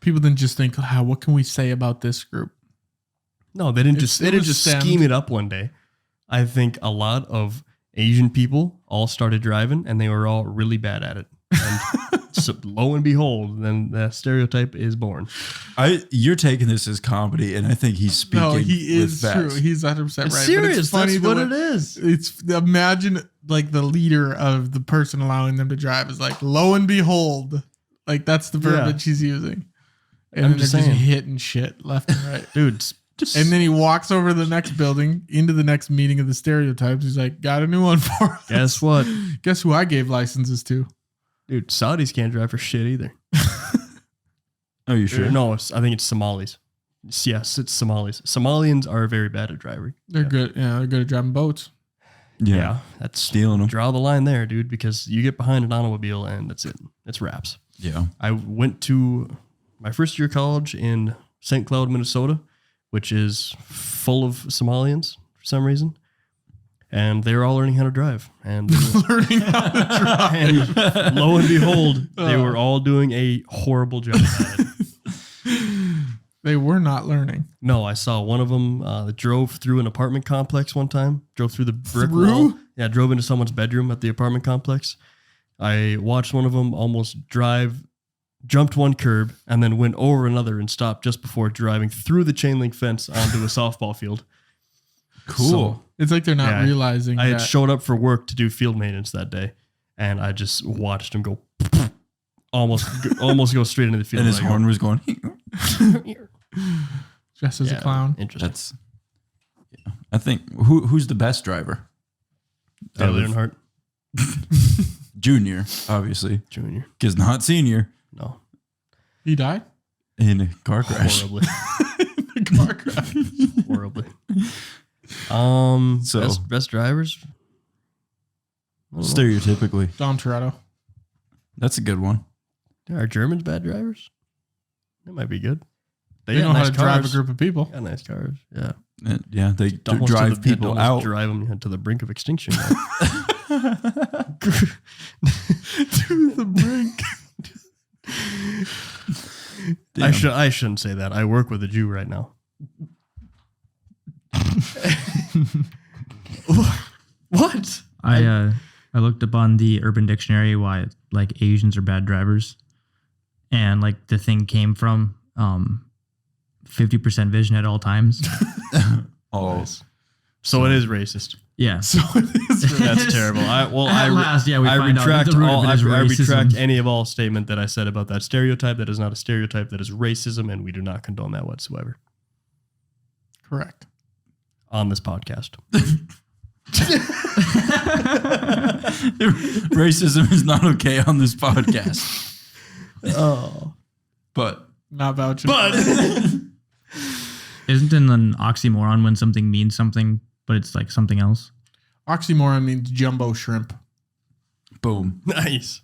People then just think, what can we say about this group?
No, they didn't
It
just
was stemmed.
scheme it up one day. I think a lot of Asian people all started driving and they were all really bad at it. And so, lo and behold, then the stereotype is born.
You're taking this as comedy, and I think he's speaking.
No, he is
with
true.
facts.
He's 100% right.
It's
But
serious.
it's funny
That's
the
what
way-
it is.
It's imagine like the leader of the person allowing them to drive is like, lo and behold, like that's the verbiage he's using, and
I'm
then
just
they're just
saying.
hitting shit left and right.
Dude, just
And then he walks over to the next building into the next meeting of the stereotypes. He's like, got a new one for us.
guess what?
Guess who I gave licenses to?
Dude, Saudis can't drive for shit either.
Oh, you sure?
No, I think it's Somalis. Yes, it's Somalis. Somalians are very bad at driving.
They're good. Yeah, they're good at driving boats.
Yeah.
That's
Stealing them.
draw the line there, dude, because you get behind an automobile and that's it. It's wraps.
Yeah.
I went to my first year of college in St. Cloud, Minnesota, which is full of Somalians for some reason. And they were all learning how to drive. And,
Learning how to drive.
and lo and behold, they were all doing a horrible job at it.
They were not learning.
No, I saw one of them that drove through an apartment complex one time. Drove through the brick
Through?
wall. Yeah, drove into someone's bedroom at the apartment complex. I watched one of them almost jumped one curb, and then went over another and stopped just before driving through the chain link fence onto a softball field.
Cool.
So,
It's like they're not
Yeah,
realizing
I had
that.
showed up for work to do field maintenance that day, and I just watched him go almost go straight into the field.
And his
I go,
horn was going.
Just as a
Yeah,
clown.
Interesting.
That's. Yeah. I think who's the best driver?
Dale
Out of-
Earnhardt
Junior, obviously,
Jr.
because not senior
No,
He died?
in a car crash.
horribly.
In a car crash.
Horribly.
So-
best drivers. I don't know.
Stereotypically,
Dom Toretto.
that's a good one.
Are Germans bad drivers? That might be good.
They know how to drive a group of people.
Got nice cars. Yeah,
Yeah, they
Almost
drive
to
people
almost
out.
drive them to the brink of extinction.
To the brink.
I shouldn't say that. I work with a Jew right now. What?
I looked up on the Urban Dictionary why like Asians are bad drivers, and like the thing came from 50% vision at all times.
Oh,
So it is racist.
Yeah.
So it is.
That's terrible.
At last, yeah, we find out that
retract
the root
all.
of
I
it is
retract
racism.
any of all statement that I said about that stereotype. That is not a stereotype. That is racism, and we do not condone that whatsoever
Correct.
on this podcast.
racism is not okay on this podcast.
Oh,
But
Not vouching.
but
Isn't it an oxymoron when something means something but it's like something else.
Oxymoron means jumbo shrimp.
Boom.
Nice.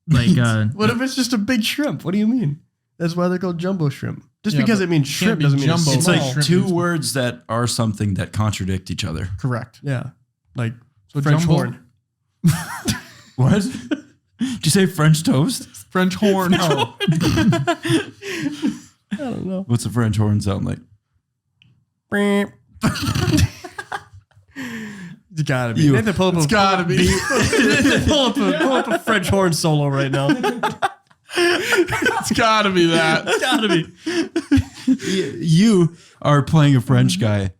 Like
What if it's just a big shrimp? What do you mean? That's why they're called jumbo shrimp. Just
Yeah,
because
but
it means
can't
shrimp
be
doesn't mean
jumbo.
It's
small.
like
Shrimp
two
means-
words that are something that contradict each other.
Correct.
Yeah. Like
So
French
jumbo-
horn.
What? Did you say French toast?
French horn.
I don't know.
What's a French horn sound like?
It's gotta be.
You-
They have to pull up
It's gotta be.
pull up a French horn solo right now.
It's gotta be that.
It's gotta be.
You are playing a French guy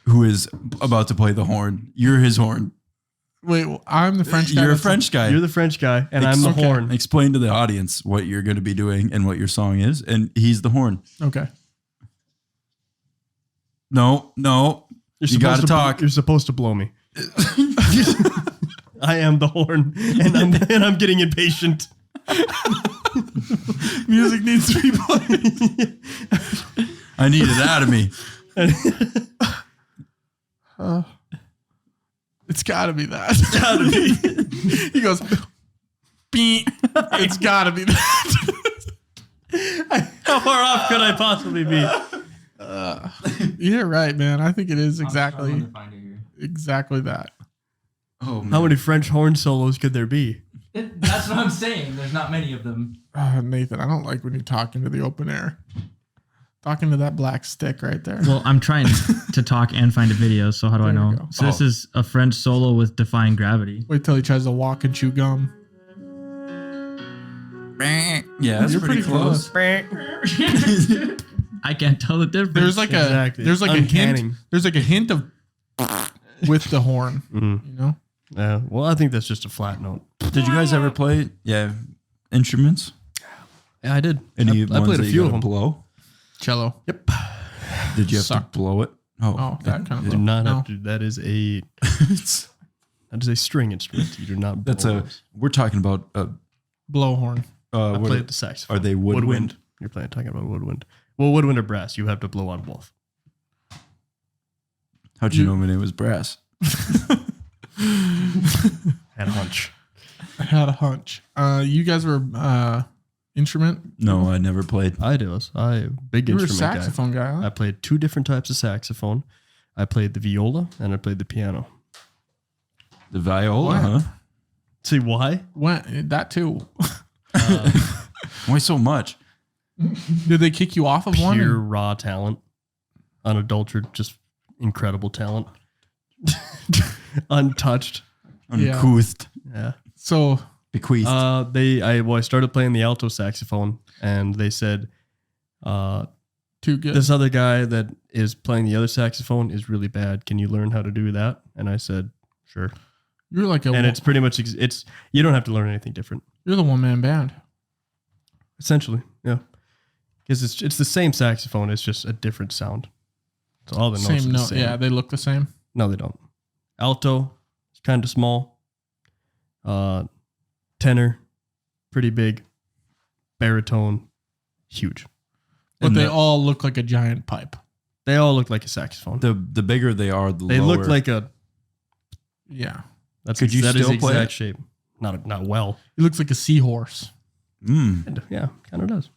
who is about to play the horn. You're his horn.
Wait, I'm the French guy.
You're a
that's-
French guy.
You're the French guy, and I'm the
Okay.
horn.
Explain to the audience what you're going to be doing and what your song is, and he's the horn.
Okay.
No, you got to
supposed
talk.
You're supposed to blow me. I am the horn, and I'm getting impatient.
Music needs to be played.
I need it out of me.
It's gotta be that. It's gotta be. He goes, beep. It's gotta be that.
How far off could I possibly be?
You're right, man. I think it is exactly that.
Oh, man.
How many French horn solos could there be?
That's what I'm saying. There's not many of them.
Nathan, I don't like when you talk into the open air. Talking to that black stick right there.
Well, I'm trying to talk and find a video, so how do I
There you
know?
go.
So this is a French solo with Defying Gravity.
Wait till he tries to walk and chew gum.
Yeah, that's
You're
pretty close.
I can't tell the difference.
There's like
Exactly.
a there's like
Uncanny.
a hint. There's like a hint of with the horn.
Mhm.
You know?
Yeah. Well, I think that's just a flat note.
Did you guys ever play, instruments?
Yeah, I did.
Any
I
ones
played a
that you
few of
gotta
them.
blow?
Cello.
Yep.
Did you have
Sucked.
to blow it?
Oh, that kind of
Do not
no.
have to. That is a string instrument. You do not.
That's
blow
a.
those.
We're talking about.
Blowhorn.
I
What
played the saxophone.
are they woodwind?
You're talking about woodwind. Well, woodwind or brass. You have to blow on both.
How'd you know my name was Brass?
Had a hunch.
I had a hunch. You guys were instrument.
No, I never played.
I big
You were a
instrument guy.
saxophone guy, huh?
I played two different types of saxophone. I played the viola and I played the piano.
The viola,
What?
huh?
See why?
When that too.
Why so much?
Did they kick you off of one?
Pure raw talent, unadulterated, just incredible talent, untouched.
Yeah.
Uncouth.
Yeah.
So
Bequeathed.
I started playing the alto saxophone, and they said,
too good.
this other guy that is playing the other saxophone is really bad. Can you learn how to do that? And I said, sure.
You're like
And it's pretty much it's you don't have to learn anything different.
you're the one man band.
Essentially, yeah. Because it's the same saxophone, it's just a different sound. So all the notes are
Same
the
note.
same.
Yeah, they look the same.
No, they don't. Alto, it's kind of small. Tenor, pretty big. Baritone, huge.
But
And
they
the-
all look like a giant pipe.
They all look like a saxophone.
the bigger they are, the
They
lower.
look like a.
Yeah.
That's
Could you
that is
still
the
play
exact
it?
shape. Not well.
It looks like a seahorse.
Yeah, kind of does.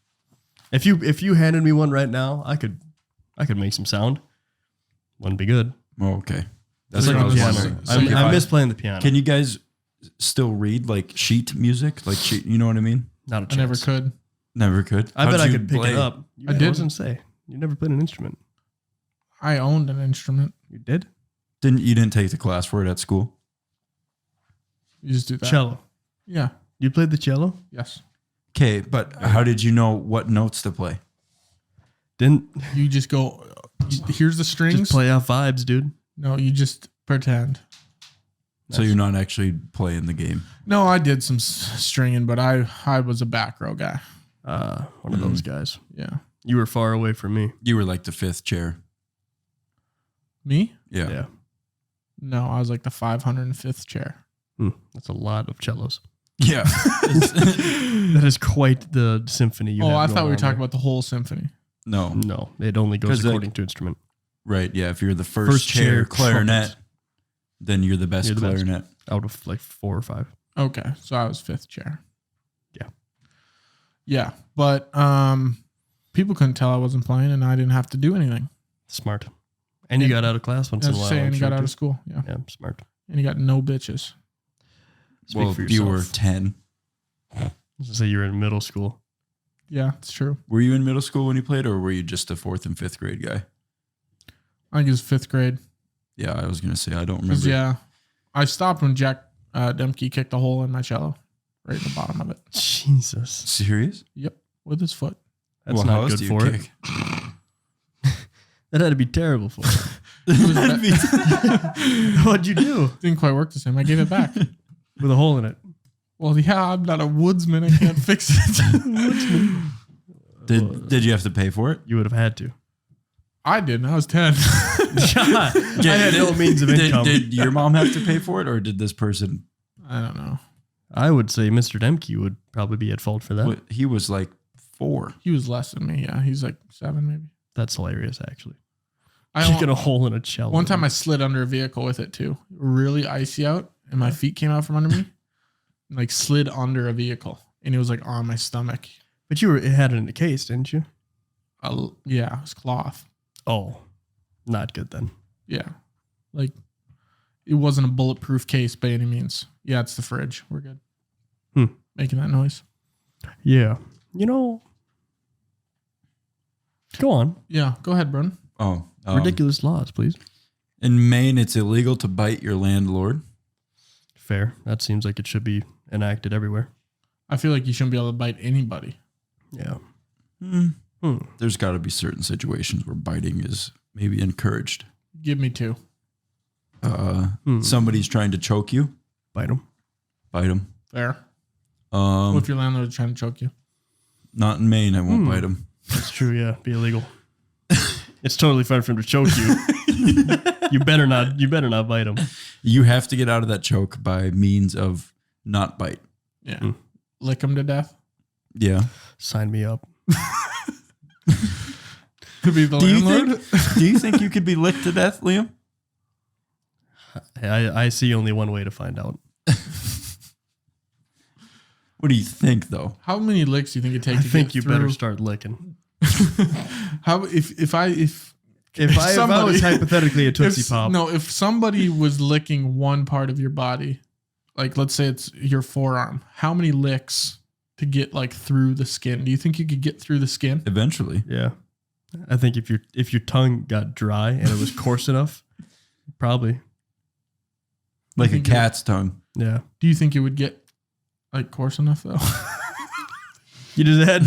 If you handed me one right now, I could make some sound. Wouldn't be good.
Oh, okay. That's
It's
what I
like
was
the piano.
wondering. It's like if
I
I-
miss playing the piano.
Can you guys still read like sheet music? Like sheet, you know what I mean?
Not a
I never
chance.
could.
Never could.
I bet
How'd
I
you
could pick
play?
it up.
I did.
I was gonna say you never played an instrument.
I owned an instrument.
You did.
You didn't take the class for it at school?
You just do that.
Cello.
Yeah.
You played the cello?
Yes.
Okay, but how did you know what notes to play?
Didn't
You just go. Here's the strings.
just play off vibes, dude.
No, you just pretend.
So you're not actually playing the game.
No, I did some stringing, but I was a back row guy.
One of those guys.
Yeah.
You were far away from me.
You were like the fifth chair.
Me?
Yeah.
No, I was like the 505th chair.
That's a lot of cellos.
Yeah.
That is quite the symphony you have.
I
going
thought we were
on
talking
there.
about the whole symphony.
No.
No, it only goes
'Cause, like-
according to instrument.
Right. Yeah. If you're the first chair clarinet,
trumpet.
then you're the best
You're the best.
clarinet.
Out of like 4 or 5.
Okay, so I was 5th chair.
Yeah.
Yeah, but people couldn't tell I wasn't playing, and I didn't have to do anything.
Smart. And you got out of class once
I
in a
was
while.
saying,
I'm
you
sure,
got out
too.
of school. Yeah,
Yeah, smart.
and you got no bitches.
Speak
Well,
for
you were
yourself.
10.
Say you were in middle school.
Yeah, it's true.
Were you in middle school when you played, or were you just a 4th and 5th grade guy?
I think it was 5th grade.
Yeah, I was gonna say I don't
'Cause,
remember.
yeah, I stopped when Jack Demke kicked a hole in my cello, right in the bottom of it.
Jesus.
Serious?
Yep, with his foot.
That's
Well, how
not
else
good
do you
for
kick?
it. That had to be terrible for it. What'd you do?
Didn't quite work the same. I gave it back.
With a hole in it.
Well, yeah, I'm not a woodsman. I can't fix it.
Did you have to pay for it?
You would have had to.
I didn't. I was 10.
I had no means of income.
Did your mom have to pay for it, or did this person?
I don't know.
I would say Mr. Demke would probably be at fault for that.
He was like 4.
He was less than me. Yeah, he's like 7 maybe.
That's hilarious, actually.
I
Kicking a hole in a cello.
One time I slid under a vehicle with it too. Really icy out, and my feet came out from under me. Like slid under a vehicle, and it was like on my stomach.
But you had it in a case, didn't you?
Yeah, it was cloth.
Oh, not good then.
Yeah, like it wasn't a bulletproof case by any means. Yeah, it's the fridge. We're good. Making that noise.
Yeah. You know, go on.
Yeah, go ahead, Broden.
Oh,
Ridiculous laws, please.
In Maine, it's illegal to bite your landlord.
Fair. That seems like it should be enacted everywhere.
I feel like you shouldn't be able to bite anybody.
Yeah.
There's got to be certain situations where biting is maybe encouraged.
Give me 2.
Somebody's trying to choke you,
Bite them.
bite them.
Fair. What if your landlord is trying to choke you?
Not in Maine. I won't bite them.
That's true. Yeah. Be illegal. It's totally fine for him to choke you. You better not bite him.
You have to get out of that choke by means of not bite.
Yeah. Lick him to death.
Yeah.
Sign me up.
To be the landlord.
Do you think you could be licked to death, Liam?
I see only one way to find out.
What do you think, though?
How many licks do you think it takes
I
to
think
get
you
through?
better start licking.
How if I
If I was hypothetically a Tootsie Pop.
No, if somebody was licking one part of your body, like let's say it's your forearm, how many licks to get like through the skin? Do you think you could get through the skin?
Eventually.
Yeah. I think if your tongue got dry and it was coarse enough, probably.
Like a
think
cat's tongue.
Yeah.
Do you think it would get like coarse enough though?
You just had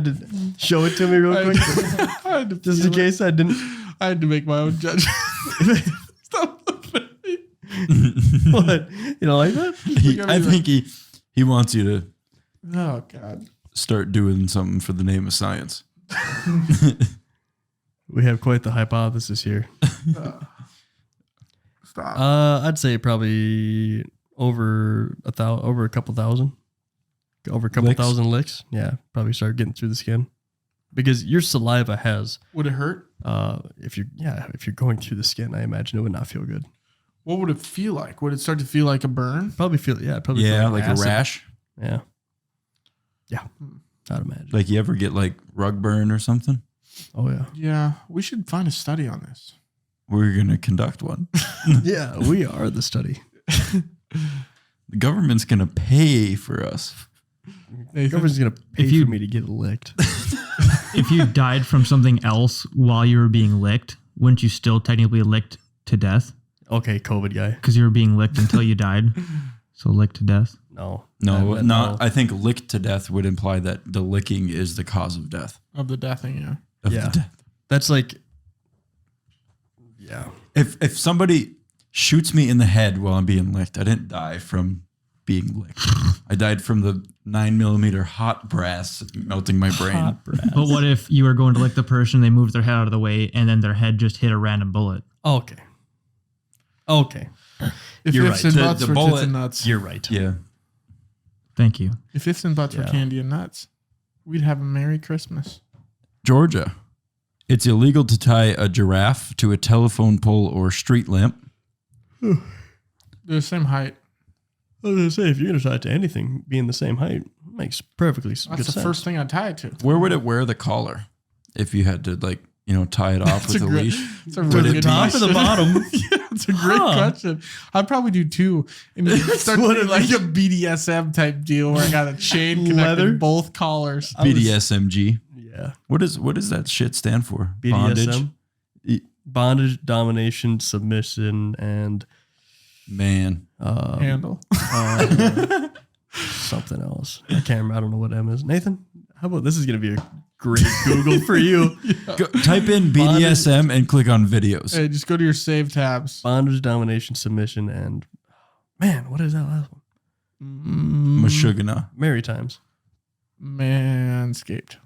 to show it to me real quick.
I had to
Just in
feel it.
case I didn't.
I had to make my own judgment. Stop looking at me.
What? You don't like that?
I think he wants you to
Oh God.
start doing something for the name of science.
We have quite the hypothesis here.
Stop.
I'd say probably over a couple thousand. Over a couple
Licks?
thousand licks. Yeah. Probably start getting through the skin. Because your saliva has
Would it hurt?
if you're going through the skin, I imagine it would not feel good.
What would it feel like? Would it start to feel like a burn?
Probably feel feel
Like
acid.
a rash.
Yeah. Yeah. I'd imagine.
Like you ever get like rug burn or something?
Oh yeah.
Yeah, we should find a study on this.
We're going to conduct one.
Yeah, we are the study.
The government's going to pay for us.
The government's gonna pay
If you-
for me to get licked.
If you died from something else while you were being licked, wouldn't you still technically licked to death?
Okay, COVID guy.
Because you were being licked until you died. So licked to death.
No.
No,
I-
not. I think licked to death would imply that the licking is the cause of death.
Of the deathing, yeah.
Of
Yeah.
the death.
That's like. Yeah.
If somebody shoots me in the head while I'm being licked, I didn't die from being licked. I died from the 9mm hot brass melting my brain.
Hot brass.
But what if you were going to lick the person, they moved their head out of the way, and then their head just hit a random bullet?
Okay. Okay.
If
You're
ifs
right.
and
The-
buts
the
were tits
bullet-
and nuts.
You're right.
Yeah.
Thank you.
If ifs and buts were
Yeah.
candy and nuts, we'd have a Merry Christmas.
Georgia It's illegal to tie a giraffe to a telephone pole or street lamp.
They're the same height.
I was gonna say, if you're gonna tie it to anything, being the same height makes perfectly good
That's the
sense.
first thing I tie it to.
Where would it wear the collar if you had to, like, tie it off with a leash?
It's a
Would
really
it
good
be-
Top of the bottom.
Yeah, it's a great question. I'd probably do 2. And start doing like a BDSM type deal where I got a chain connecting
Leather?
both collars.
BDSMG.
Yeah.
What does that shit stand for?
BDSM.
Bondage.
Bondage, domination, submission, and
Man.
Handle.
something else. I can't remember. I don't know what M is. Nathan, how about this is going to be a great Google for you.
Go, type in BDSM and click on videos.
Hey, just go to your save tabs.
Bondage, domination, submission, and man, what is that last one?
Mashugana.
Merry times.
Manscaped.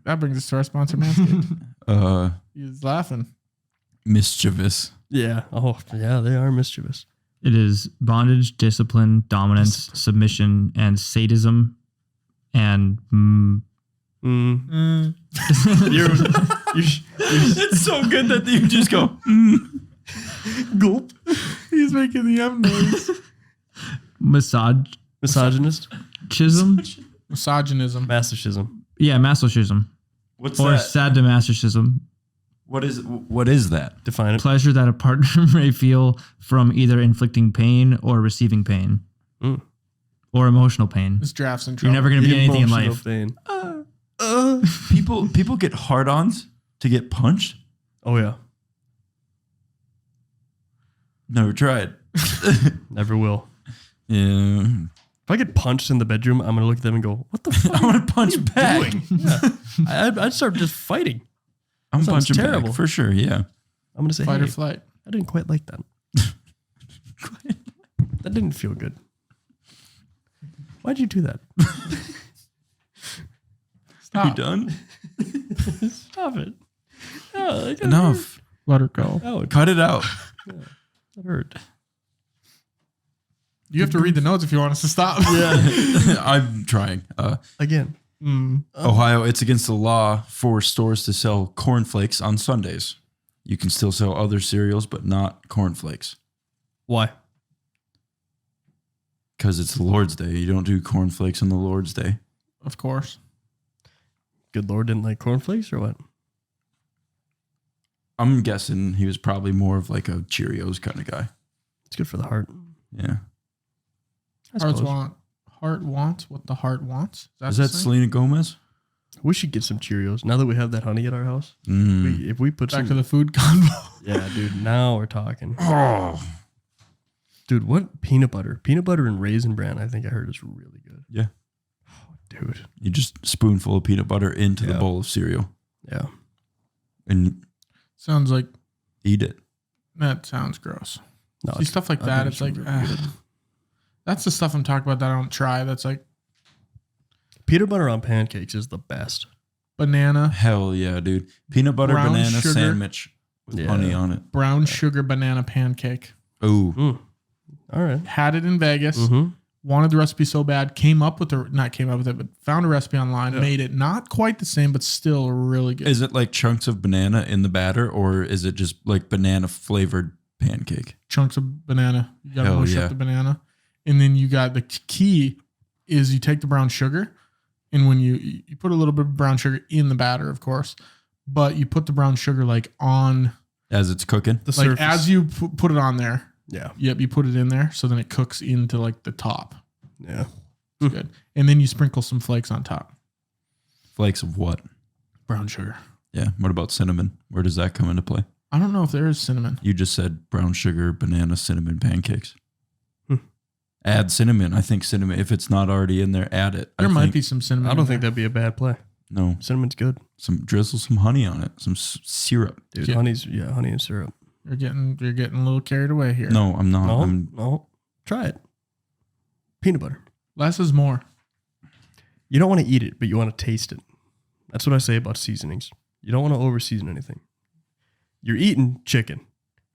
That brings us to our sponsor, Manscaped. He's laughing.
Mischievous.
Yeah. Oh, yeah, they are mischievous.
It is bondage, discipline, dominance, submission, and sadism. And
It's so good that you just go,
Gulp. He's making the M noise.
misogynist.
Misogynist.
Misogynism.
Masochism.
Yeah, masochism.
What's
Or
that?
sadomasochism.
What is that?
Define it.
Pleasure that a partner may feel from either inflicting pain or receiving pain.
Mm.
Or emotional pain.
This draft's in
You're
trouble.
never going to be anything in
Emotional
life.
pain.
People get hard-ons to get punched?
Oh, yeah.
Never tried.
Never will.
Yeah.
If I get punched in the bedroom, I'm going to look at them and go, what the fuck?
I want to punch back.
Yeah. I'd start just fighting.
I'm
Sounds
punching
terrible.
back for sure. Yeah.
I'm going to say,
Fight
hey,
or flight.
I didn't quite like that. That didn't feel good. Why'd you do that?
Are you done?
Stop it. Oh, that
Enough.
Let her go.
Hurt.
Cut it out.
That hurt.
You have to read the notes if you want us to stop.
I'm trying.
Again.
Ohio, it's against the law for stores to sell cornflakes on Sundays. You can still sell other cereals, but not cornflakes.
Why?
Because it's the Lord's Day. You don't do cornflakes on the Lord's Day.
Of course.
Good Lord didn't like cornflakes or what?
I'm guessing he was probably more of like a Cheerios kind of guy.
It's good for the heart.
Yeah.
Heart wants what the heart wants.
Is that Selena Gomez?
We should get some Cheerios now that we have that honey at our house.
Mm.
If we put
Back
some,
to the food combo.
yeah, dude. Now we're talking,
Oh.
dude. What peanut butter and raisin bran? I think I heard is really good.
Yeah.
Dude.
You just spoonful of peanut butter into the
Yeah.
bowl of cereal
Yeah.
and
Sounds like
eat it.
that sounds gross.
No,
See, stuff like that, it's like, that's the stuff I'm talking about that I don't try. That's like
peanut butter on pancakes is the best.
banana,
Hell yeah, dude. Peanut butter
Brown
banana
sugar.
sandwich with
Yeah.
honey on it.
brown sugar banana pancake.
Oh,
All right.
Had it in Vegas.
Mm-hmm.
Wanted the recipe so bad. Not came up with it, but found a recipe online. Made it not quite the same, but still really good.
is it like chunks of banana in the batter, or is it just like banana flavored pancake?
Chunks of banana. You gotta
Hell
mush
yeah.
up the banana. And then you got the key is you take the brown sugar, and when you put a little bit of brown sugar in the batter, of course, but you put the brown sugar like on,
As it's cooking?
The
like
surface.
as you put it on there.
Yeah.
Yep, you put it in there, so then it cooks into like the top.
Yeah.
It's good. And then you sprinkle some flakes on top.
Flakes of what?
Brown sugar.
Yeah. What about cinnamon? Where does that come into play?
I don't know if there is cinnamon.
You just said brown sugar, banana, cinnamon pancakes.
Hmm.
Add cinnamon. I think cinnamon, if it's not already in there, add it.
There might be some cinnamon.
I don't
in
think
there.
that'd be a bad play.
No.
Cinnamon's good.
Drizzle some honey on it. Some syrup.
Dude,
Yeah.
honey and syrup.
You're getting a little carried away here.
No, I'm not.
No. Try it. Peanut butter.
Less is more.
You don't want to eat it, but you want to taste it. That's what I say about seasonings. You don't want to over season anything. You're eating chicken.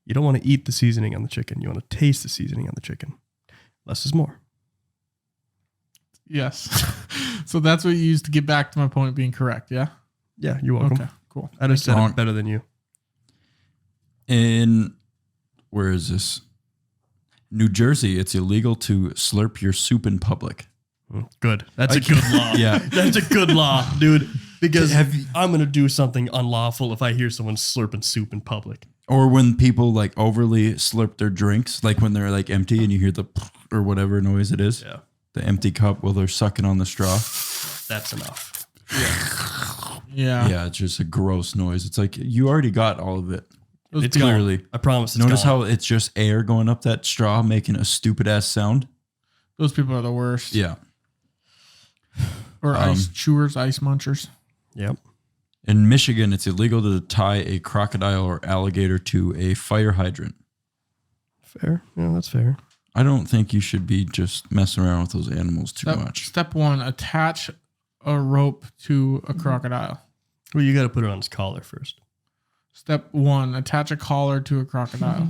You don't want to eat the seasoning on the chicken. You want to taste the seasoning on the chicken. Less is more.
Yes. So that's what you used to get back to my point being correct. Yeah.
Yeah, you're welcome.
Okay. cool.
I just said
Wrong.
it better than you.
In where is this? New Jersey, it's illegal to slurp your soup in public.
Good. That's a good law.
Yeah.
That's a good law, dude. Because
Have you-
I'm going to do something unlawful if I hear someone slurping soup in public.
Or when people like overly slurp their drinks, like when they're like empty and you hear the or whatever noise it is.
Yeah.
The empty cup while they're sucking on the straw.
That's enough.
Yeah.
Yeah, it's just a gross noise. It's like you already got all of it.
It's
clearly.
gone. I promise it's
Notice
gone.
how it's just air going up that straw making a stupid ass sound?
Those people are the worst.
Yeah.
Or ice chewers, ice munchers.
Yep.
In Michigan, it's illegal to tie a crocodile or alligator to a fire hydrant.
Fair. Yeah, that's fair.
I don't think you should be just messing around with those animals too much.
Step 1, attach a rope to a crocodile.
Well, you got to put it on his collar first.
Step 1, attach a collar to a crocodile.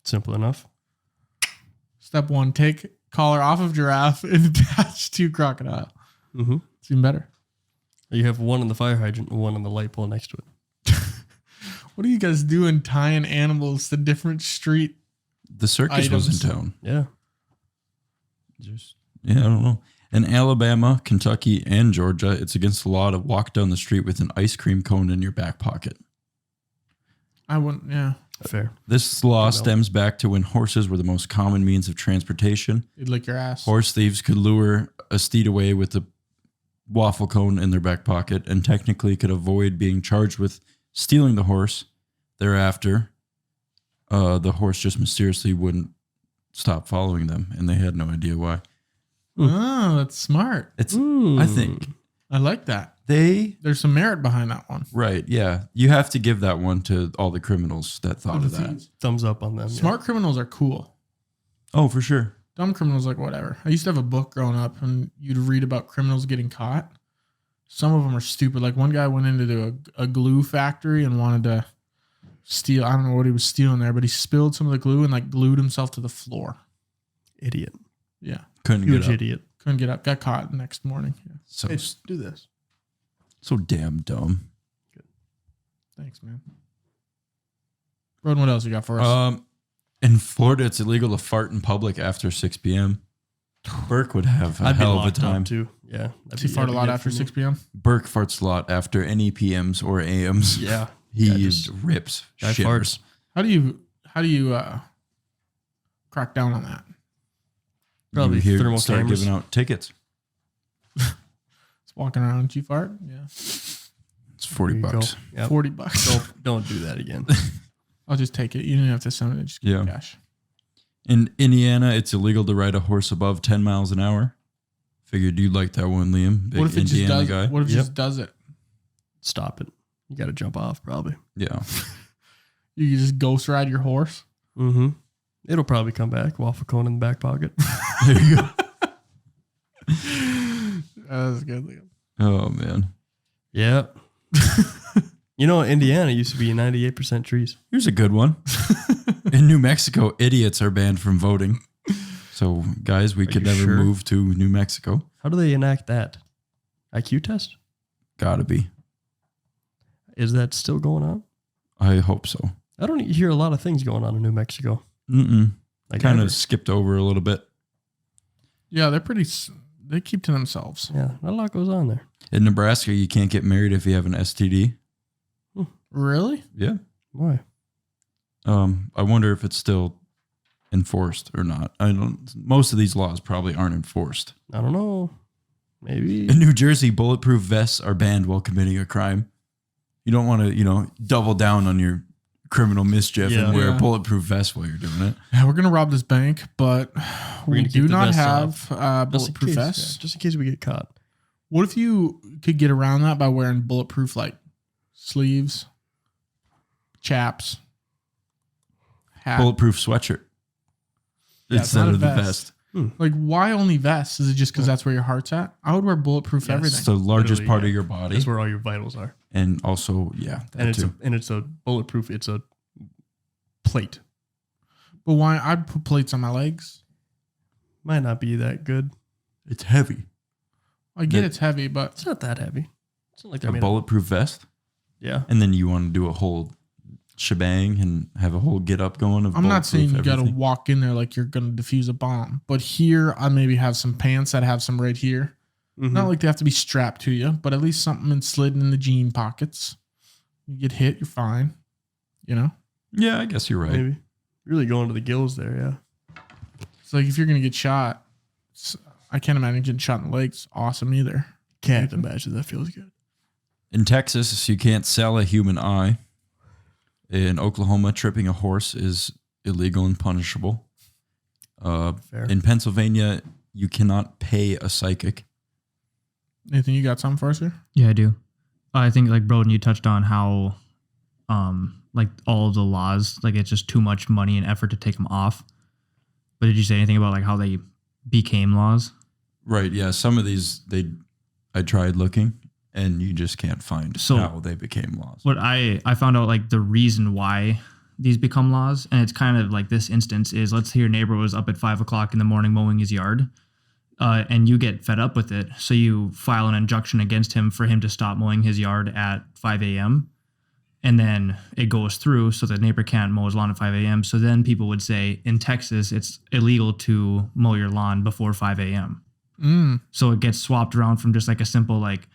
Simple enough.
Step 1, take collar off of giraffe and attach to crocodile.
Mm-hmm.
It's even better.
You have one on the fire hydrant and one on the light pole next to it.
What are you guys doing tying animals to different street?
The circus was
items.
in town.
Yeah.
I don't know. In Alabama, Kentucky, and Georgia, it's against the law to walk down the street with an ice cream cone in your back pocket.
I wouldn't, yeah.
Fair.
This law stems back to when horses were the most common means of transportation.
You'd lick your ass.
Horse thieves could lure a steed away with a waffle cone in their back pocket and technically could avoid being charged with stealing the horse. Thereafter, the horse just mysteriously wouldn't stop following them, and they had no idea why.
Oh, that's smart.
It's, I think,
I like that.
they
There's some merit behind that one.
right, yeah. You have to give that one to all the criminals that thought of that.
Thumbs up on them.
Smart criminals are cool.
Oh, for sure.
Dumb criminals, like whatever. I used to have a book growing up, and you'd read about criminals getting caught. Some of them are stupid. Like one guy went into a glue factory and wanted to steal. I don't know what he was stealing there, but he spilled some of the glue and like glued himself to the floor.
Idiot.
Yeah,
Couldn't
Huge
get up.
idiot.
couldn't get up. Got caught the next morning. Yeah.
So,
Hey, do this.
so damn dumb.
Thanks, man. Broden, what else you got for us?
In Florida, it's illegal to fart in public after 6 p.m. Burke would have a
I'd be
hell of a
locked up
time.
too. Yeah.
Does he fart a lot after 6 p.m.?
Burke farts a lot after any PMs or AMs.
Yeah.
He
Yeah, just
rips.
guy
Shivers.
farts.
How do you crack down on that?
Probably
You
thermal
start
cameras.
giving out tickets.
Just walking around, do you fart? Yeah.
It's $40.
Yep.
$40.
Don't do that again.
I'll just take it. You don't have to send it. Just give
Yeah.
me cash.
In Indiana, it's illegal to ride a horse above 10 miles an hour. Figured you'd like that one, Liam. Big
What if it just
Indiana
does?
guy.
What if it
Yep.
just does it?
Stop it. You got to jump off probably.
Yeah.
You just ghost ride your horse.
Mm-hmm. It'll probably come back. Waffle cone in the back pocket.
There you go.
That's good. Liam.
Oh, man.
Yeah. You know, Indiana used to be 98% trees.
Here's a good one. In New Mexico, idiots are banned from voting. So, guys, we could
you
never
sure?
move to New Mexico.
How do they enact that? IQ test?
Gotta be.
Is that still going on?
I hope so.
I don't hear a lot of things going on in New Mexico.
Mm-mm.
Like
Kind
ever.
of skipped over a little bit.
Yeah, they're pretty. They keep to themselves.
Yeah, not a lot goes on there.
In Nebraska, you can't get married if you have an STD.
Really?
Yeah.
Why?
I wonder if it's still enforced or not. I don't. Most of these laws probably aren't enforced.
I don't know. Maybe.
In New Jersey, bulletproof vests are banned while committing a crime. You don't want to, double down on your criminal mischief and wear
Yeah.
a bulletproof vest while you're doing it.
Yeah, we're gonna rob this bank, but we
gonna
do
keep the
not
vests
have
Just in
bulletproof
case,
vests.
just in case we get caught.
What if you could get around that by wearing bulletproof like sleeves, chaps, hat?
Bulletproof sweatshirt
Yeah, it's
instead
not a
of the
vest.
vest.
Like, why only vests? Is it just because that's where your heart's at? I would wear bulletproof
Yes.
It's
everything.
the largest
Literally,
part
yeah.
of your body.
That's where all your vitals are.
And also, yeah, that
And
too.
it's a bulletproof. It's a plate.
But why? I'd put plates on my legs.
Might not be that good.
It's heavy.
I get
The-
it's heavy, but
It's not that heavy. It's not like they're
A
made
bulletproof vest?
Yeah.
And then you want to do a whole shebang and have a whole get up going.
I'm not saying you
bulletproof
got to
everything.
walk in there like you're going to defuse a bomb, but here I maybe have some pants that have some right here.
Mhm.
Not like they have to be strapped to you, but at least something slid in the jean pockets. You get hit, you're fine. You know?
Yeah, I guess you're right.
Maybe. Really going to the gills there, yeah.
It's like if you're going to get shot, I can't imagine getting shot in the legs. Awesome either.
Can't imagine that feels good.
In Texas, you can't sell a human eye. In Oklahoma, tripping a horse is illegal and punishable.
Fair.
In Pennsylvania, you cannot pay a psychic.
Nathan, you got something for us here?
Yeah, I do. I think like Broden, you touched on how, like all of the laws, like it's just too much money and effort to take them off. But did you say anything about like how they became laws?
Right, yeah. Some of these, I tried looking, and you just can't find how they became laws.
What I found out like the reason why these become laws, and it's kind of like this instance is, let's say your neighbor was up at 5 o'clock in the morning mowing his yard, and you get fed up with it, so you file an injunction against him for him to stop mowing his yard at 5 a.m. And then it goes through, so the neighbor can't mow his lawn at 5 a.m. So then people would say, in Texas, it's illegal to mow your lawn before 5 a.m. So it gets swapped around from just like a simple, like,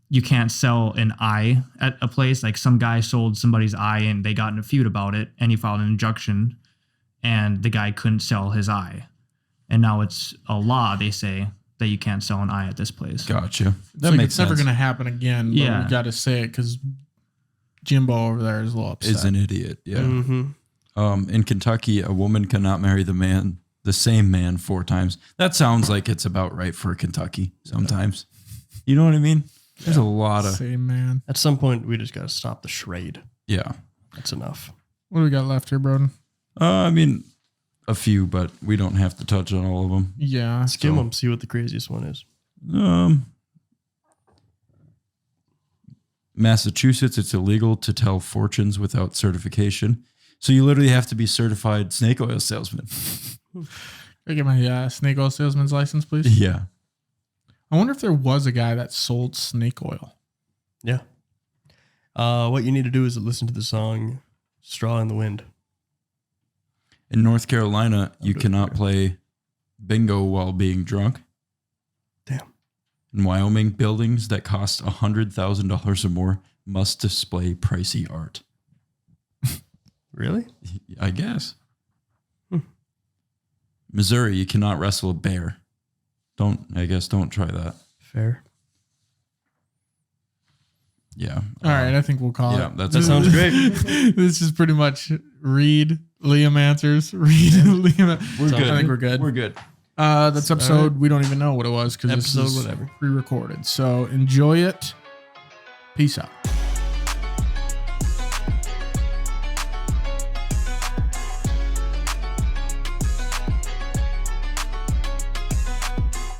you can't sell an eye at a place. Like some guy sold somebody's eye and they got in a feud about it, and he filed an injunction, and the guy couldn't sell his eye. And now it's a law, they say, that you can't sell an eye at this place.
Gotcha.
It's
That
like
makes
it's never
sense.
going to happen again. But
Yeah.
we got to say it because Jimbo over there is a little upset.
Is an idiot. Yeah.
Mm-hmm.
In Kentucky, a woman cannot marry the same man 4 times. That sounds like it's about right for Kentucky sometimes. You know what I mean? There's a lot of,
Same man.
At some point, we just got to stop the charade.
yeah.
That's enough.
What do we got left here, Broden?
I mean, a few, but we don't have to touch on all of them.
Yeah.
Skim them, see what the craziest one is.
Massachusetts, it's illegal to tell fortunes without certification. So you literally have to be certified snake oil salesman.
Can I get my snake oil salesman's license, please?
Yeah.
I wonder if there was a guy that sold snake oil.
Yeah. What you need to do is listen to the song Straw in the Wind.
In North Carolina, you
really
cannot
fair.
play bingo while being drunk.
Damn.
In Wyoming, buildings that cost $100,000 or more must display pricey art.
Really?
I guess. Missouri, you cannot wrestle a bear. Don't try that.
Fair.
Yeah.
All right, I think we'll call
Yeah,
it.
that
sounds great.
This is pretty much Reed, Liam answers. Reed, Liam.
We're good.
I think we're good.
We're good.
That's episode. We don't even know what it was because
Episode
this is
whatever.
pre-recorded. So enjoy it. Peace out.